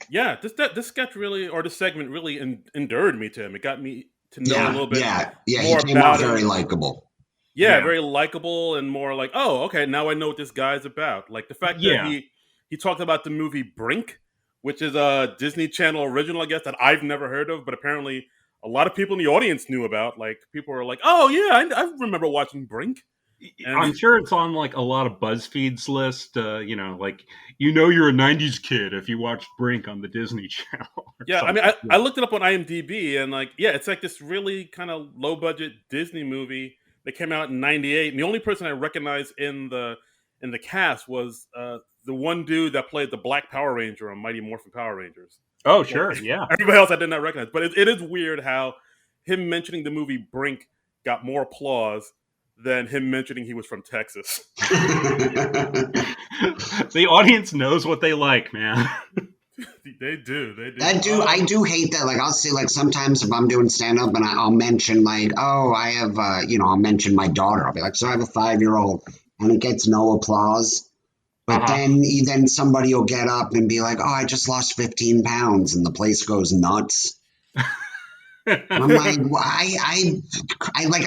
Yeah, this sketch really, or this segment really endeared me to him. It got me to know a little bit more he came about out very likable. Yeah, very likable and more like, oh, okay, now I know what this guy's about. Like the fact that he talked about the movie Brink, which is a Disney Channel original, I guess, that I've never heard of, but apparently a lot of people in the audience knew about. Like people were like, oh yeah, I remember watching Brink. And I'm sure it's on like a lot of BuzzFeed's list. You know, like you're a '90s kid if you watched Brink on the Disney Channel. Yeah, I mean, I looked it up on IMDb, and like, yeah, it's like this really kind of low budget Disney movie that came out in '98. And the only person I recognized in the cast was the one dude that played the Black Power Ranger on Mighty Morphin Power Rangers. Oh, sure, yeah. Everybody else I did not recognize, but it is weird how him mentioning the movie Brink got more applause than him mentioning he was from Texas. The audience knows what they like, man. They do. I do hate that. Like I'll see, like sometimes if I'm doing stand up and I'll mention like, oh, I have, I'll mention my daughter. I'll be like, so I have a 5-year-old, and it gets no applause. But then somebody will get up and be like, oh, I just lost 15 pounds, and the place goes nuts. I'm like, well, I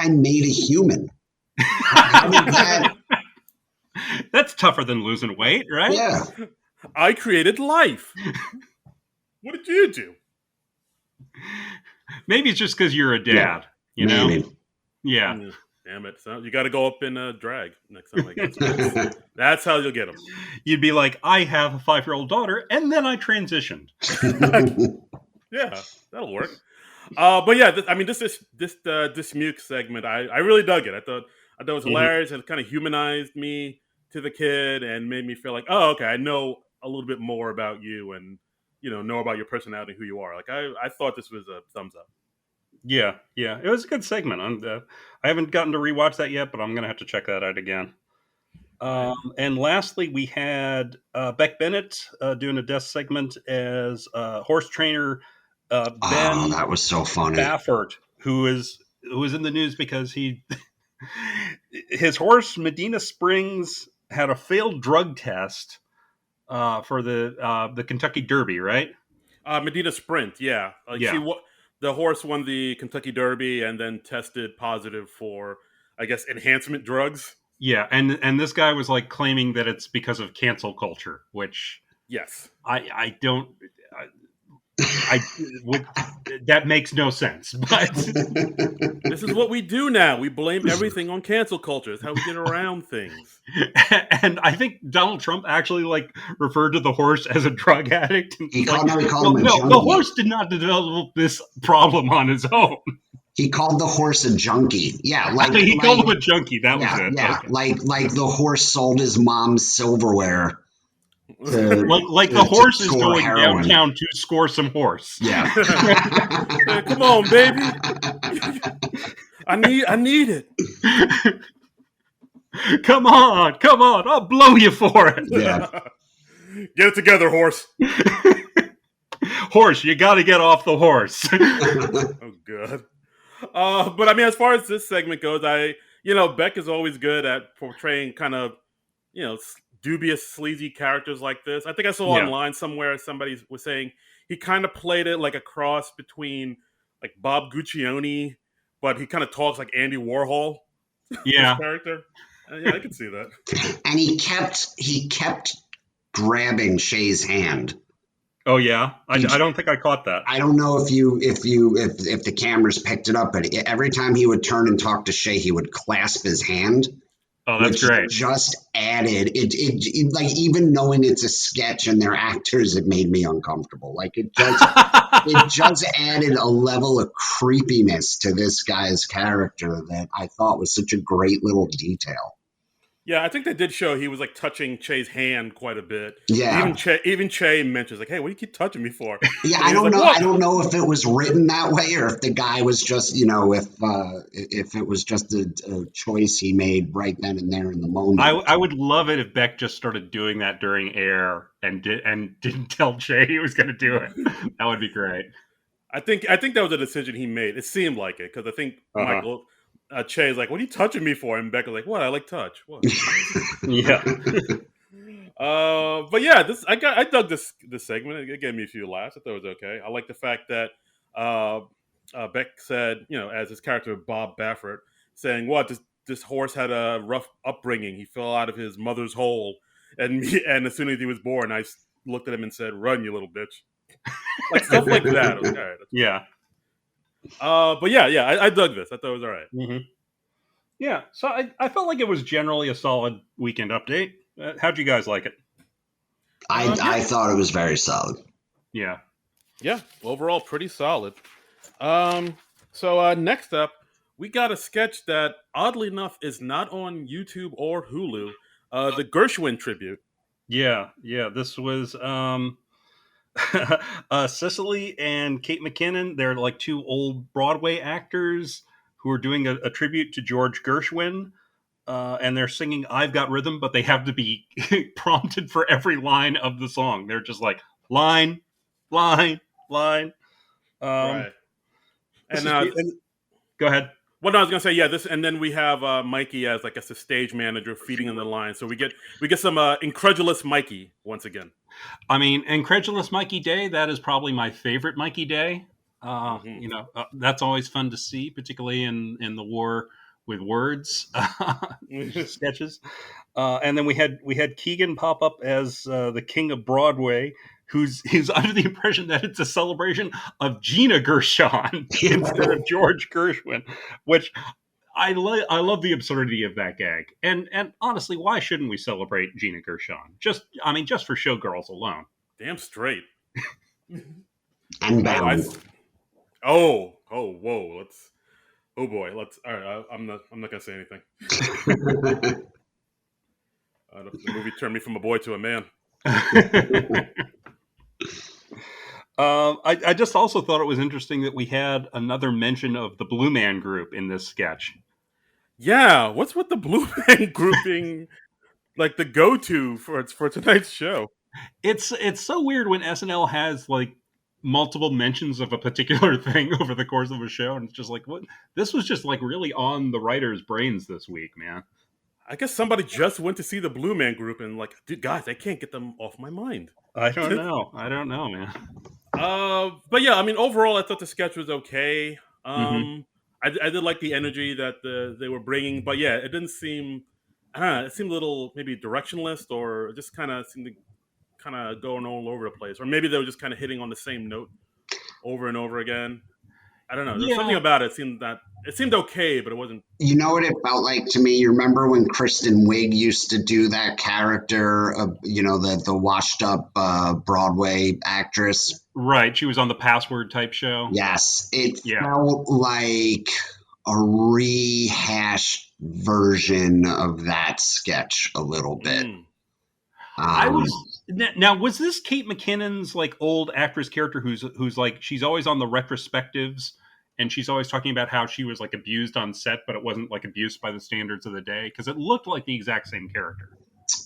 made a human. How did that? That's tougher than losing weight, right? Yeah. I created life. What did you do? Maybe it's just because you're a dad. You know? Yeah. Damn it. So you got to go up in a drag next time, I guess. That's how you'll get them. You'd be like, I have a 5-year-old daughter, and then I transitioned. Yeah, that'll work. But yeah, this Muke segment, I really dug it. I thought it was hilarious. It kind of humanized me to the kid and made me feel like, oh, okay, I know a little bit more about you and know about your personality, who you are. Like I thought this was a thumbs up. Yeah, it was a good segment. I haven't gotten to rewatch that yet, but I'm gonna have to check that out again. And lastly, we had Beck Bennett doing a guest segment as horse trainer Ben Oh, that was so funny. Baffert, who was in the news because his horse Medina Springs had a failed drug test for the Kentucky Derby, right? Medina Sprint, yeah. The horse won the Kentucky Derby and then tested positive for, I guess, enhancement drugs. Yeah, and this guy was like claiming that it's because of cancel culture, which yes, I don't. That makes no sense. But this is what we do now. We blame everything on cancel culture. It's how we get around things. And I think Donald Trump actually referred to the horse as a drug addict. He called him a junkie. The horse did not develop this problem on his own. He called the horse a junkie. Yeah, he called him a junkie. That was it. Yeah, okay. like the horse sold his mom's silverware. The horse is going heroin downtown to score some horse. Yeah. Hey, come on, baby. I need it. Come on. I'll blow you for it. Yeah. Get it together, horse. Horse, you got to get off the horse. Oh, God. But I mean, as far as this segment goes, Beck is always good at portraying kind of, dubious, sleazy characters like this. I think I saw online somewhere somebody was saying he kind of played it like a cross between like Bob Guccione, but he kind of talks like Andy Warhol. Yeah, character. Yeah, I can see that. And he kept grabbing Shay's hand. Oh yeah, I don't think I caught that. I don't know if the cameras picked it up, but every time he would turn and talk to Shay, he would clasp his hand. Oh, that's great. Just added it like, even knowing it's a sketch and they're actors, it made me uncomfortable. Like it just added a level of creepiness to this guy's character that I thought was such a great little detail. Yeah, I think they did show he was like touching Che's hand quite a bit. Yeah, even Che mentions like, "Hey, what do you keep touching me for?" Yeah, I don't know. What? I don't know if it was written that way or if the guy was just, if it was just a choice he made right then and there in the moment. I would love it if Beck just started doing that during air and didn't tell Che he was going to do it. That would be great. I think that was a decision he made. It seemed like it because I think Michael. Che's like, "What are you touching me for?" And Becca's like, "What? I like touch." What? Yeah. But yeah, I dug this segment. It gave me a few laughs. I thought it was okay. I like the fact that Beck said, as his character Bob Baffert, saying, "What? This horse had a rough upbringing. He fell out of his mother's hole, and as soon as he was born, I looked at him and said, 'Run, you little bitch.'" Like stuff like that. Okay, all right, yeah. But yeah, I dug this. I thought it was all right. Mm-hmm. Yeah, so I felt like it was generally a solid weekend update. How'd you guys like it? I thought it was very solid. Yeah. Yeah, overall pretty solid. So next up, we got a sketch that oddly enough is not on YouTube or Hulu. The Gershwin tribute. Yeah. This was Cicely and Kate McKinnon. They're like two old Broadway actors who are doing a tribute to George Gershwin. And they're singing "I've Got Rhythm," but they have to be prompted for every line of the song. They're just like line. Right. And go ahead. Well, no, I was gonna say this, and then we have Mikey as like a stage manager feeding in the line. So we get some incredulous Mikey once again. I mean, incredulous Mikey Day. That is probably my favorite Mikey Day. That's always fun to see, particularly in the War with Words sketches. And then we had Keegan pop up as the King of Broadway, who's under the impression that it's a celebration of Gina Gershon instead of George Gershwin, which I love the absurdity of that gag. And honestly, why shouldn't we celebrate Gina Gershon? Just for Showgirls alone. Damn straight. And bound. Whoa. Let's. Oh boy. Let's. All right. I'm not gonna say anything. The movie turned me from a boy to a man. I just also thought it was interesting that we had another mention of the Blue Man Group in this sketch. Yeah, what's with the Blue Man Group being like the go-to for tonight's show? It's so weird when SNL has like multiple mentions of a particular thing over the course of a show, and it's just like, what? This was just like really on the writers' brains this week, man. I guess somebody just went to see the Blue Man Group and like, dude, guys, I can't get them off my mind. I don't know, man. But yeah, I mean, overall, I thought the sketch was okay. Mm-hmm. I did like the energy that they were bringing, but yeah, it didn't seem. I don't know. It seemed a little maybe directionless, or just kind of seemed to kind of going all over the place, or maybe they were just kind of hitting on the same note over and over again. I don't know. There's something about it. It seemed okay, but it wasn't. You know what it felt like to me? You remember when Kristen Wiig used to do that character of, the washed up Broadway actress? Right. She was on the Password type show. Yes. It felt like a rehashed version of that sketch a little bit. Now, was this Kate McKinnon's like old actress character who's like, she's always on the retrospectives and she's always talking about how she was like abused on set, but it wasn't like abused by the standards of the day? Because it looked like the exact same character.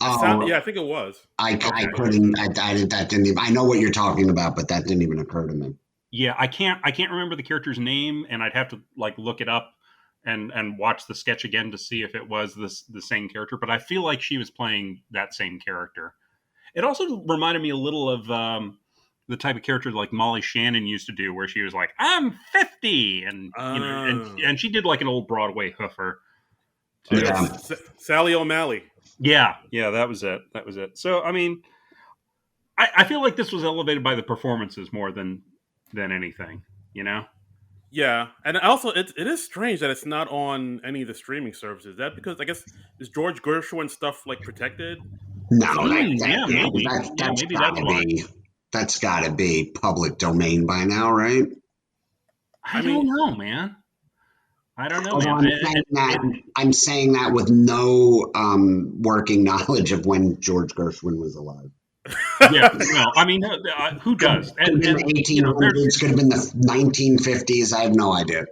Yeah, I think it was. I couldn't. That didn't even. I know what you're talking about, but that didn't even occur to me. Yeah, I can't remember the character's name, and I'd have to like look it up and watch the sketch again to see if it was the same character. But I feel like she was playing that same character. It also reminded me a little of the type of character like Molly Shannon used to do, where she was like, "I'm 50," and and she did like an old Broadway hoofer. Sally O'Malley. Yeah, that was it. So, I mean, I feel like this was elevated by the performances more than anything, Yeah, and also it is strange that it's not on any of the streaming services. Is that because I guess is George Gershwin stuff like protected? No, maybe that's got to be public domain by now, right? I don't know, man. I'm saying that with no working knowledge of when George Gershwin was alive. Yeah, well, I mean, who does? And the 1800s, could have been the 1950s. I have no idea.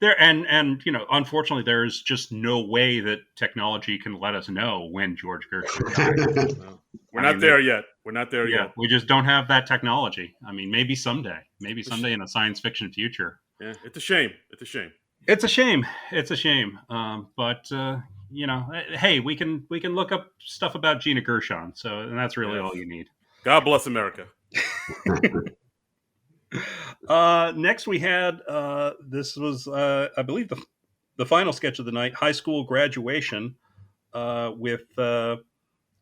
Unfortunately, there's just no way that technology can let us know when George Gershwin died. We're not there yet. We just don't have that technology. I mean, maybe someday in a science fiction future. Yeah, it's a shame. It's a shame. But hey, we can look up stuff about Gina Gershon. And that's really all you need. God bless America. Next we had this was I believe the final sketch of the night, high school graduation, with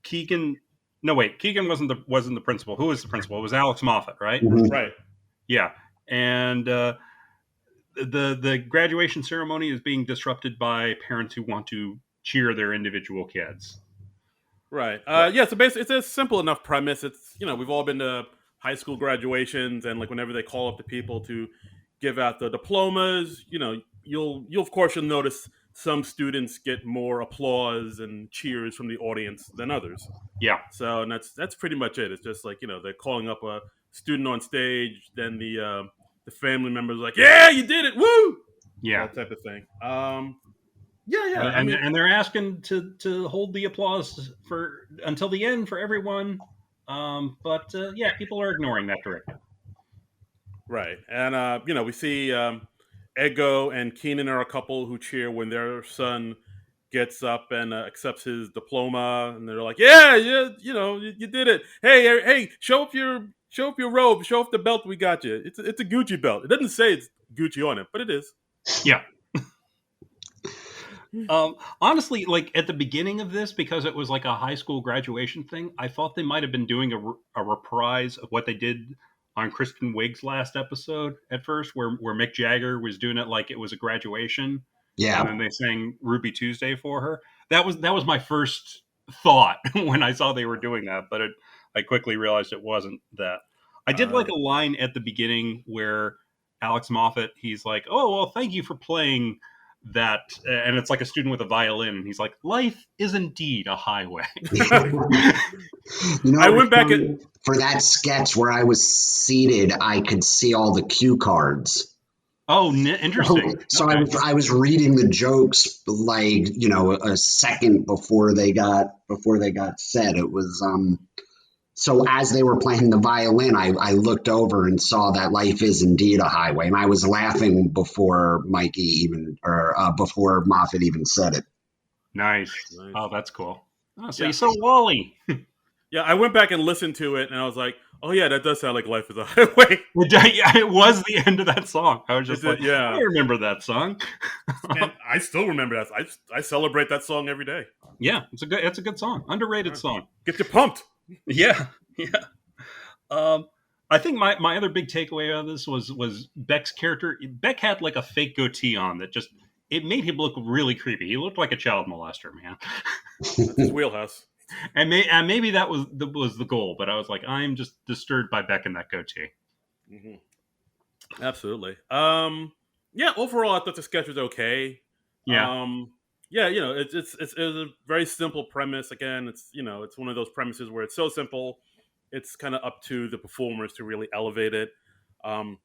Keegan. No, wait, Keegan wasn't the principal. Who was the principal? It was Alex Moffat, right? Mm-hmm. Right. Yeah, and the graduation ceremony is being disrupted by parents who want to cheer their individual kids. Right. Yeah. So basically, it's a simple enough premise. It's we've all been to high school graduations, and like whenever they call up the people to give out the diplomas, you'll of course you'll notice some students get more applause and cheers from the audience than others. Yeah. So and that's pretty much it. It's just like they're calling up a student on stage, then the family members are like, yeah, you did it, woo! Yeah, that type of thing. Yeah. And they're asking to hold the applause until the end for everyone. But people are ignoring that directive. Right. And, we see Ego and Keenan are a couple who cheer when their son gets up and accepts his diploma. And they're like, yeah, you did it. Hey, show up your robe. Show off the belt we got you. It's a Gucci belt. It doesn't say it's Gucci on it, but it is. Yeah. Honestly, like at the beginning of this, because it was like a high school graduation thing, I thought they might have been doing a reprise of what they did on Kristen Wiig's last episode at first, where Mick Jagger was doing it like it was a graduation. Yeah. And then they sang Ruby Tuesday for her. That was my first thought when I saw they were doing that, but I quickly realized it wasn't that. I did like a line at the beginning where Alex Moffat, he's like, "Oh, well, thank you for playing that," and it's like a student with a violin, and he's like, "Life is indeed a highway." I went back and for that sketch where I was seated, I could see all the cue cards. Oh, interesting. So Okay. I was reading the jokes like, a second before they got said. It was so as they were playing the violin, I looked over and saw that life is indeed a highway, and I was laughing before before Moffat even said it. Nice. Nice. Oh, that's cool. Oh, so Yeah. you saw Wally. Yeah, I went back and listened to it, and I was like, "Oh yeah, that does sound like Life is a Highway." Yeah, it was the end of that song. I was just Is it? like, Yeah. I remember that song. And I still remember that. I celebrate that song every day. Yeah, it's a good song. Underrated Right. song. Get you pumped. Yeah, yeah. I think my other big takeaway of this was Beck's character. Beck had like a fake goatee on that just it made him look really creepy. He looked like a child molester, man. That's his wheelhouse. And maybe that was the goal, but I was like, I'm just disturbed by Beck and that goatee. Mm-hmm. Absolutely. Yeah. Overall, I thought the sketch was okay. Yeah. Yeah. It's a very simple premise. Again, it's one of those premises where it's so simple. It's kind of up to the performers to really elevate it. And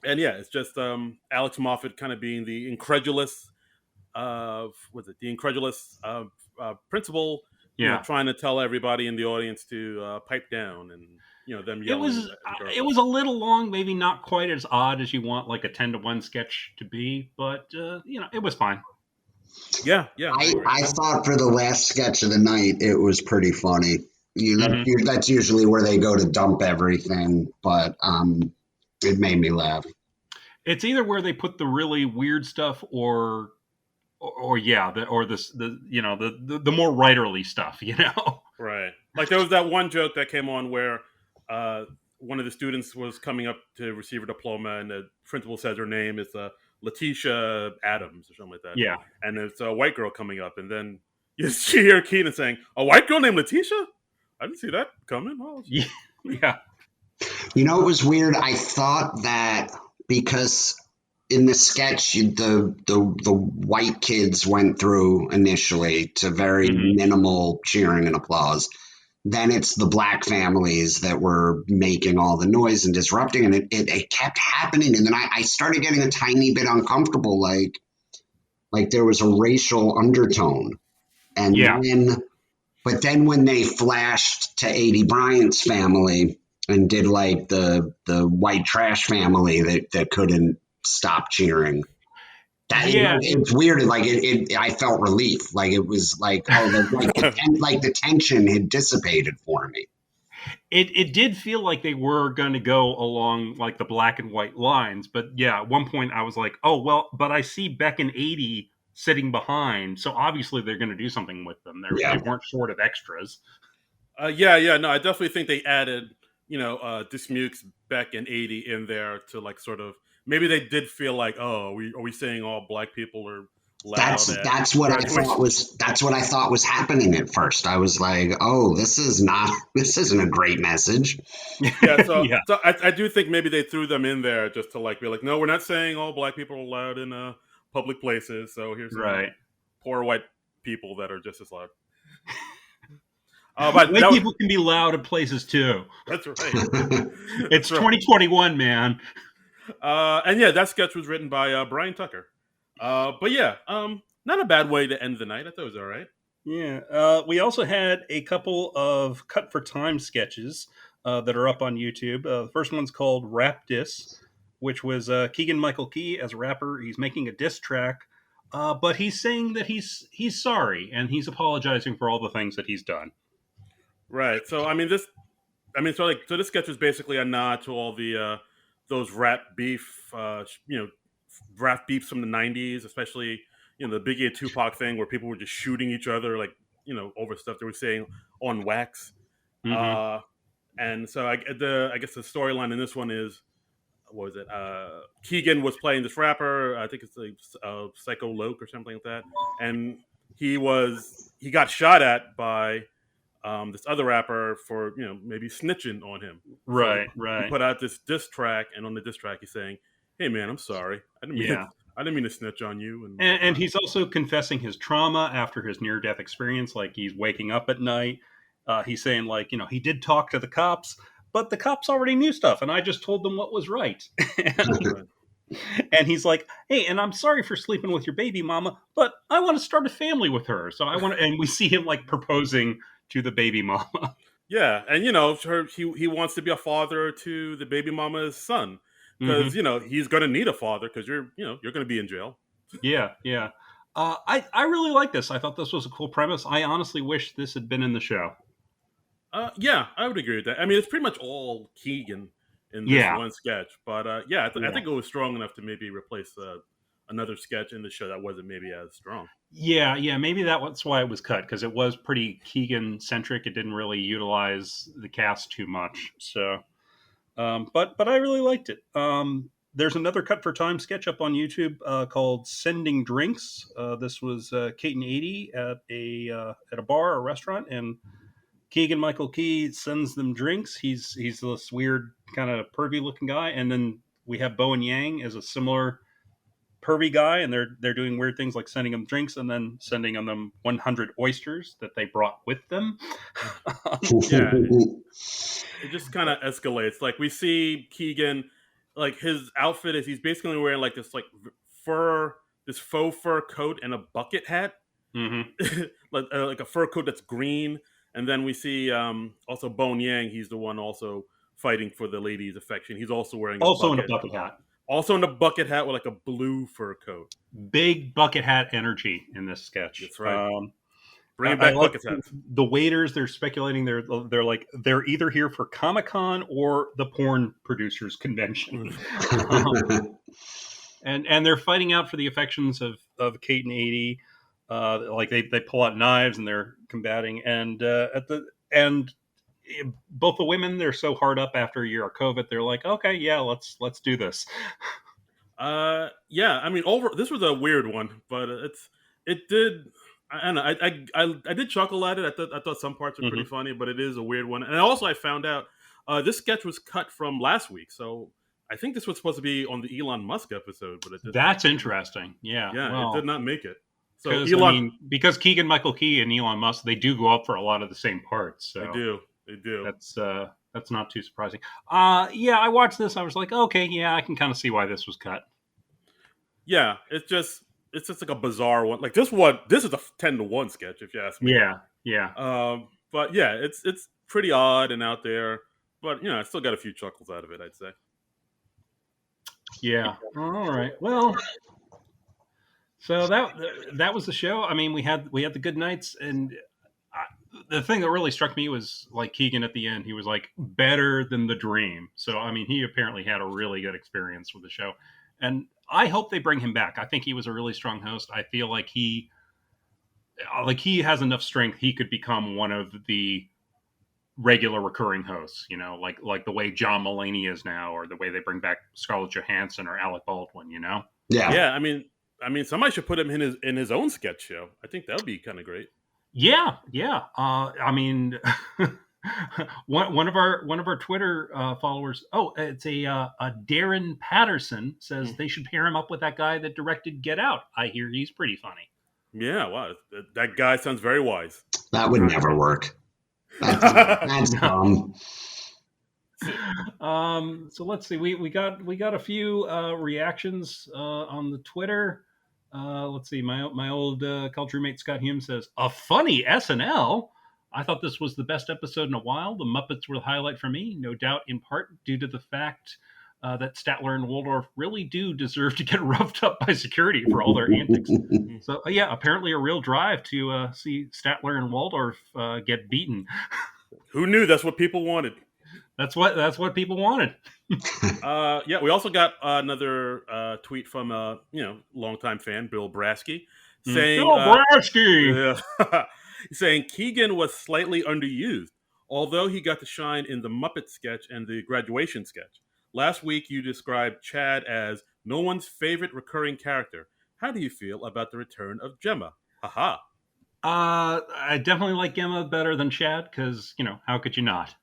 yeah, it's just Alex Moffat kind of being the incredulous principal, Yeah. trying to tell everybody in the audience to pipe down, and them It yelling. was it was a little long, maybe not quite as odd as you want like a 10-1 sketch to be, but it was fine. Yeah. I thought for the last sketch of the night, it was pretty funny. That's usually where they go to dump everything, but it made me laugh. It's either where they put the really weird stuff or the more writerly stuff, Right. Like there was that one joke that came on where one of the students was coming up to receive a diploma, and the principal says her name is Letitia Adams or something like that. Yeah. And it's a white girl coming up, and then you hear Keegan saying, "A white girl named Letitia? I didn't see that coming." Oh, yeah. It was weird. I thought that because in the sketch, the white kids went through initially to very minimal cheering and applause. Then it's the black families that were making all the noise and disrupting, and it kept happening. And then I started getting a tiny bit uncomfortable, like there was a racial undertone. And then when they flashed to A.D. Bryant's family and did like the white trash family that couldn't stop cheering. It's weird. Like I felt relief. Like it was like the tension had dissipated for me. It did feel like they were going to go along like the black and white lines, but yeah, at one point I was like, oh well, but I see Beck and 80 sitting behind, so obviously they're going to do something with them. They weren't short of extras. No, I definitely think they added Dismukes, Beck, and 80 in there to like sort of maybe they did feel like, oh, are we saying all black people are loud? That's what I thought was happening at first. I was like, oh, this isn't a great message. Yeah, so I do think maybe they threw them in there just to like be like, no, we're not saying all black people are loud in public places. So here's some poor white people that are just as loud. But white people can be loud in places too. That's right. It's 2021, man. And yeah, that sketch was written by Brian Tucker. But yeah, not a bad way to end the night. I thought it was all right. Yeah. We also had a couple of cut for time sketches that are up on YouTube. The first one's called Rap Diss, which was Keegan Michael Key as a rapper. He's making a diss track, but he's saying that he's sorry and he's apologizing for all the things that he's done. Right. So this sketch is basically a nod to all the those rap beefs from the 90s, especially the Biggie and Tupac thing where people were just shooting each other like over stuff they were saying on wax. And so I guess the storyline in this one is, what was it? Keegan was playing this rapper. I think it's like Psycho Loke or something like that, and he got shot at by this other rapper for maybe snitching on him. Right. He put out this diss track, and on the diss track he's saying, "Hey man, I'm sorry. I didn't mean to snitch on you." And he's also confessing his trauma after his near-death experience, like he's waking up at night he's saying like, he did talk to the cops, but the cops already knew stuff, and I just told them what was right. Right. And he's like, hey, and I'm sorry for sleeping with your baby mama, but I want to start a family with her. So I want to, and we see him like proposing to the baby mama. Yeah, and he wants to be a father to the baby mama's son because Hmm. he's gonna need a father because you're gonna be in jail. Yeah, yeah. I really like this. I thought this was a cool premise. I honestly wish this had been in the show. Yeah, I would agree with that. I mean, it's pretty much all Keegan in this Yeah, one sketch, but yeah, I yeah. think it was strong enough to maybe replace another sketch in the show that wasn't maybe as strong. Yeah, yeah, maybe that's why it was cut, because it was pretty Keegan centric. It didn't really utilize the cast too much. So, but I really liked it. There's another cut for time sketch up on YouTube called "Sending Drinks." This was Kate and Edie at a bar or restaurant, and Keegan Michael Key sends them drinks. He's this weird kind of pervy looking guy, and then we have Bowen Yang as a similar pervy guy, and they're doing weird things like sending them drinks and then sending them 100 oysters that they brought with them. Yeah, it just kind of escalates. Like we see Keegan, like his outfit is he's basically wearing like this like fur, this faux fur coat and a bucket hat, Hmm. like a fur coat that's green. And then we see also Bone Yang. He's the one also fighting for the lady's affection. He's also wearing a Also in a bucket, bucket hat. also in a bucket hat with like a blue fur coat. Big bucket hat energy in this sketch. That's right. I, Bringing I back like bucket hats. the waiters. They're speculating they're like they're either here for Comic-Con or the porn producers convention. And they're fighting out for the affections of Kate and Edie. Like they pull out knives and they're combating, and at the end, both the women, they're so hard up after a year of COVID, they're like, okay, yeah, let's do this. Yeah. I mean, this was a weird one, but it did. I don't know. I did chuckle at it. I thought some parts were pretty Hmm. funny, but it is a weird one. And also, I found out this sketch was cut from last week, so I think this was supposed to be on the Elon Musk episode, but it didn't. That's interesting. Yeah, Yeah, it did well, not make it. So because I Elon, mean, because Keegan Michael Key and Elon Musk, they do go up for a lot of the same parts. they So do, they do. that's not too surprising. Yeah, I watched this. I was like, okay, yeah, I can kind of see why this was cut. Yeah, it's just like a bizarre one. Like this is a 10-1 sketch, if you ask me. Yeah, yeah, But yeah, it's pretty odd and out there. But I still got a few chuckles out of it, I'd say. yeah. All right. Well, so that was the show. I mean, we had the good nights, and the thing that really struck me was like Keegan at the end. He was like better than the dream. So I mean, he apparently had a really good experience with the show, and I hope they bring him back. I think he was a really strong host. I feel like he has enough strength. He could become one of the regular recurring hosts. Like the way John Mulaney is now, or the way they bring back Scarlett Johansson or Alec Baldwin. Yeah. Yeah, I mean, somebody should put him in his own sketch show. I think that would be kind of great. Yeah, yeah. I mean, one of our Twitter followers. Oh, it's a Darren Patterson says they should pair him up with that guy that directed Get Out. I hear he's pretty funny. Yeah, wow, that guy sounds very wise. That would never work. That's dumb. So let's see. We got a few reactions on the Twitter. Let's see. My old college roommate Scott Hume says a funny SNL. I thought this was the best episode in a while. The Muppets were the highlight for me, no doubt in part due to the fact that Statler and Waldorf really do deserve to get roughed up by security for all their antics. So yeah, apparently a real drive to see Statler and Waldorf get beaten. Who knew that's what people wanted? That's what people wanted. Yeah, we also got another tweet from longtime fan Bill Brasky saying Bill Brasky. saying Keegan was slightly underused, although he got to shine in the Muppet sketch and the graduation sketch. Last week you described Chad as no one's favorite recurring character. How do you feel about the return of Gemma? Haha. I definitely like Gemma better than Chad because how could you not?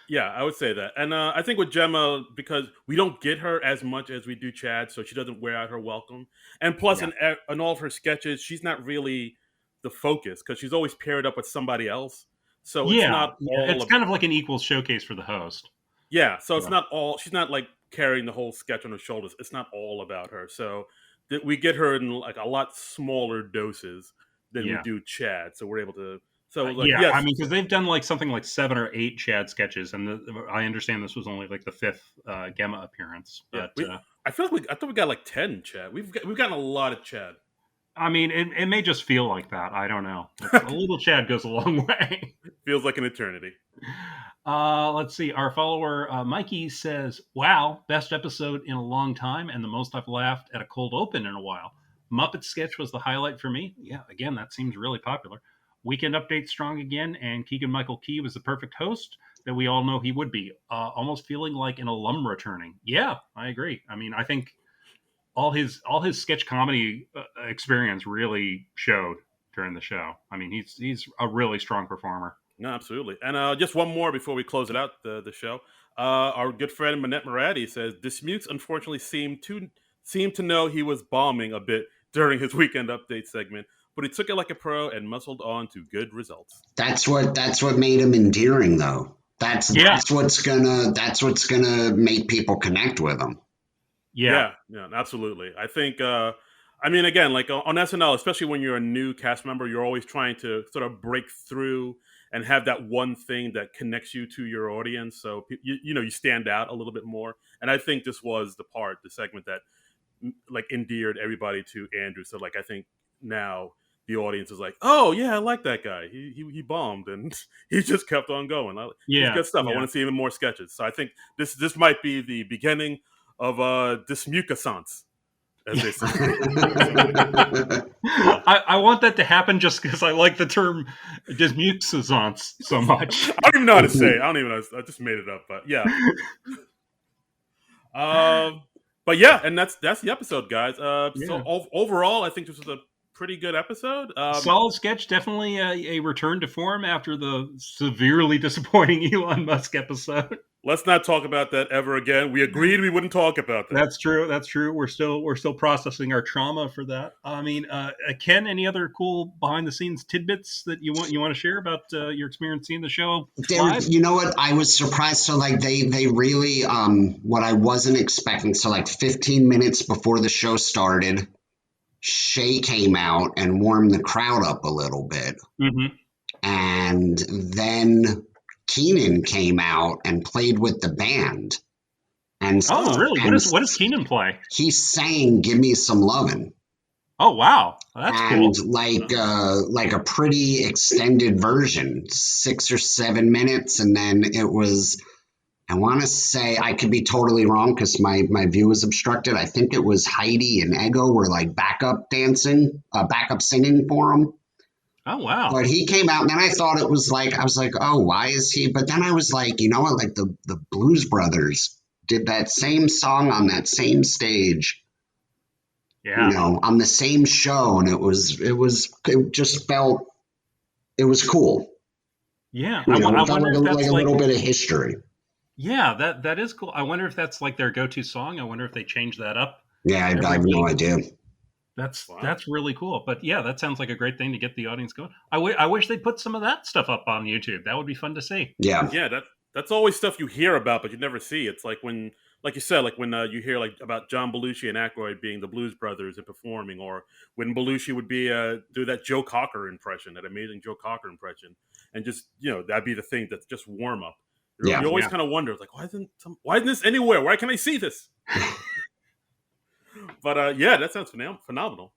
Yeah, I would say that. And I think with Gemma, because we don't get her as much as we do Chad, so she doesn't wear out her welcome. And plus, in all of her sketches, she's not really the focus because she's always paired up with somebody else. So it's Yeah, not all it's kind of like an equal showcase for the host. yeah. So it's Yeah. not all. She's not like carrying the whole sketch on her shoulders. It's not all about her. So we get her in like a lot smaller doses than we Yeah. do Chad. So we're able to. So like Yeah, I yes, mean, because they've done like something like 7 or 8 Chad sketches, and I understand this was only like the 5th Gemma appearance. yeah. But I feel like I thought we got like 10 Chad. We've gotten a lot of Chad. I mean, it may just feel like that. I don't know. A little Chad goes a long way. Feels like an eternity. Let's see. Our follower Mikey says, "Wow, best episode in a long time, and the most I've laughed at a cold open in a while. Muppet sketch was the highlight for me. Yeah, again, that seems really popular. Weekend update strong again, and Keegan Michael Key was the perfect host that we all know he would be. Almost feeling like an alum returning. Yeah, I agree. I mean, I think all his sketch comedy experience really showed during the show. I mean, he's a really strong performer." No, absolutely. And just one more before we close it out the show. Our good friend Manette Maradi says Dismukes unfortunately seemed to know he was bombing a bit during his weekend update segment, but he took it like a pro and muscled on to good results. That's what made him endearing, though. That's what's gonna make people connect with him. Yeah, absolutely. I think. I mean, again, like on SNL, especially when you're a new cast member, you're always trying to sort of break through and have that one thing that connects you to your audience. So you stand out a little bit more. And I think this was the segment that like endeared everybody to Andrew. So like I think now the audience is like, oh yeah, I like that guy. He bombed and he just kept on going. He's good stuff. I want to see even more sketches. So I think this might be the beginning of Dismukasance, as they say. I want that to happen just because I like the term Dismukasance so much. I don't even know how to say it. I just made it up, but yeah. But yeah, and that's the episode, guys. So overall, I think this was a pretty good episode. Solid sketch, definitely a return to form after the severely disappointing Elon Musk episode. Let's not talk about that ever again. We agreed we wouldn't talk about that. That's true. We're still processing our trauma for that. I mean, Ken, any other cool behind the scenes tidbits that you want to share about your experience seeing the show live? You know what? I was surprised. So like they really what I wasn't expecting. So like 15 minutes before the show started, Shay came out and warmed the crowd up a little bit, and then Keegan came out and played with the band. And really? What does Keegan play? He sang "Give Me Some Lovin'." Oh wow, that's cool. And like a pretty extended version, 6 or 7 minutes, and then it was. I want to say, I could be totally wrong because my view is obstructed. I think it was Heidi and Ego were like backup singing for him. Oh, wow. But he came out, and then I thought it was like, I was like, oh, why is he? But then I was like, you know what? Like the Blues Brothers did that same song on that same stage. Yeah. On the same show. And it just felt, it was cool. Yeah. I wonder if that's like a little bit of history. Yeah, that is cool. I wonder if that's like their go-to song. I wonder if they change that up. Yeah, I have no idea. That's really cool. But yeah, that sounds like a great thing to get the audience going. I wish they'd put some of that stuff up on YouTube. That would be fun to see. Yeah. Yeah, that's always stuff you hear about, but you never see. It's like when, like you said, like when you hear like about John Belushi and Aykroyd being the Blues Brothers and performing, or when Belushi would be do that Joe Cocker impression, that amazing Joe Cocker impression, and just that'd be the thing that's just warm up. You always kind of wonder, like, why isn't this anywhere? Why can't I see this? But that sounds phenomenal.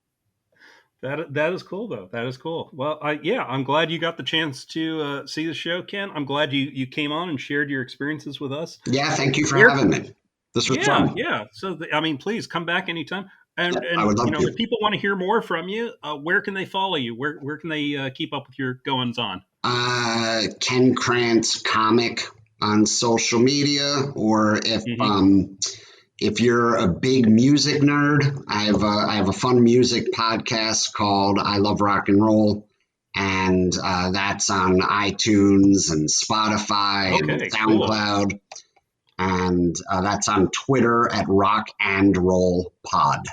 That is cool, though. That is cool. Well, I'm glad you got the chance to see the show, Ken. I'm glad you came on and shared your experiences with us. Yeah, thank you for having me. This was fun. Yeah. So, please come back anytime. And I would love to. If people want to hear more from you, where can they follow you? Where can they keep up with your goings on? Ken Krantz Comic on social media, or if you're a big music nerd, I have a fun music podcast called I Love Rock and Roll, and that's on iTunes and Spotify and SoundCloud, cool. And that's on Twitter at Rock and Roll Pod.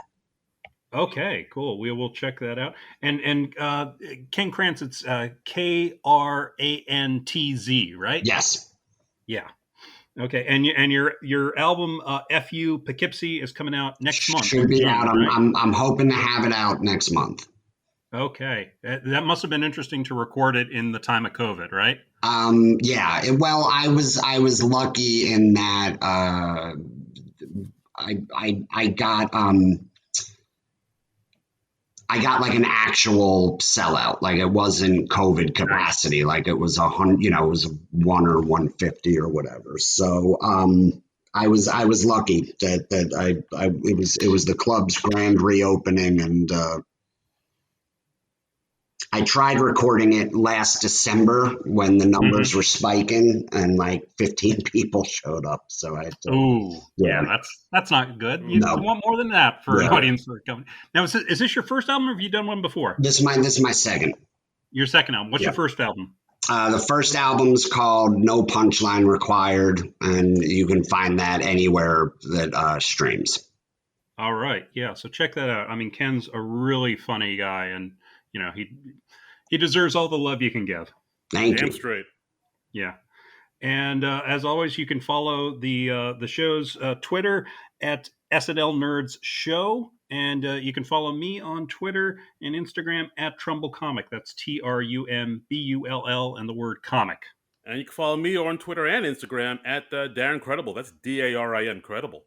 Okay, cool. We will check that out. And Ken Krantz, it's Krantz, right? Yes. Yeah. Okay. And your album FU Poughkeepsie is coming out next month. Should be June, out. right? I'm hoping to have it out next month. Okay. That must have been interesting to record it in the time of COVID, right? Yeah. Well, I was lucky in that I got like an actual sellout. Like it wasn't COVID capacity. Like it was 100, it was 1 or 150 or whatever. So I was lucky that it was the club's grand reopening, and I tried recording it last December when the numbers were spiking, and like 15 people showed up. So I had to, Ooh, yeah, that's not good. You want more than that for an audience for a company. Now, is this your first album, or have you done one before? This is my second. Your second album. What's your first album? The first album's called No Punchline Required, and you can find that anywhere that streams. All right, yeah. So check that out. I mean, Ken's a really funny guy, and he deserves all the love you can give. Thank you. Damn straight. Yeah. And as always, you can follow the show's Twitter at SNL Nerds Show. And you can follow me on Twitter and Instagram at Trumbull Comic. That's TRUMBULL and the word comic. And you can follow me on Twitter and Instagram at Darren Credible. That's DARIN Credible.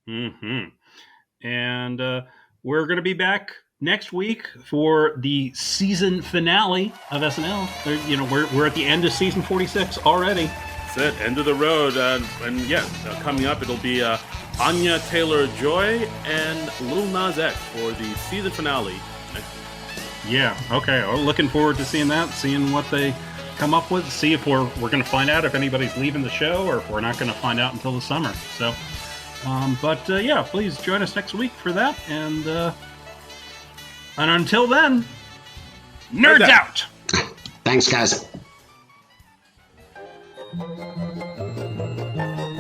Mm-hmm. And we're going to be back next week for the season finale of SNL. We're at the end of season 46 already. That's it, end of the road. Coming up, it'll be Anya Taylor-Joy and Lil Nas X for the season finale. Yeah, okay. Well, looking forward to seeing that, seeing what they come up with, see if we're going to find out if anybody's leaving the show or if we're not going to find out until the summer. So, please join us next week for that. And until then, nerds out! Thanks, guys.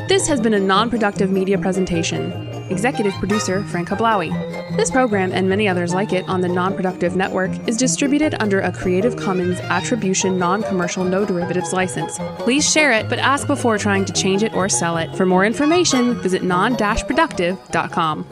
This has been a non-productive media presentation. Executive producer, Frank Hablawi. This program and many others like it on the Non-Productive Network is distributed under a Creative Commons Attribution Non-Commercial No Derivatives license. Please share it, but ask before trying to change it or sell it. For more information, visit non-productive.com.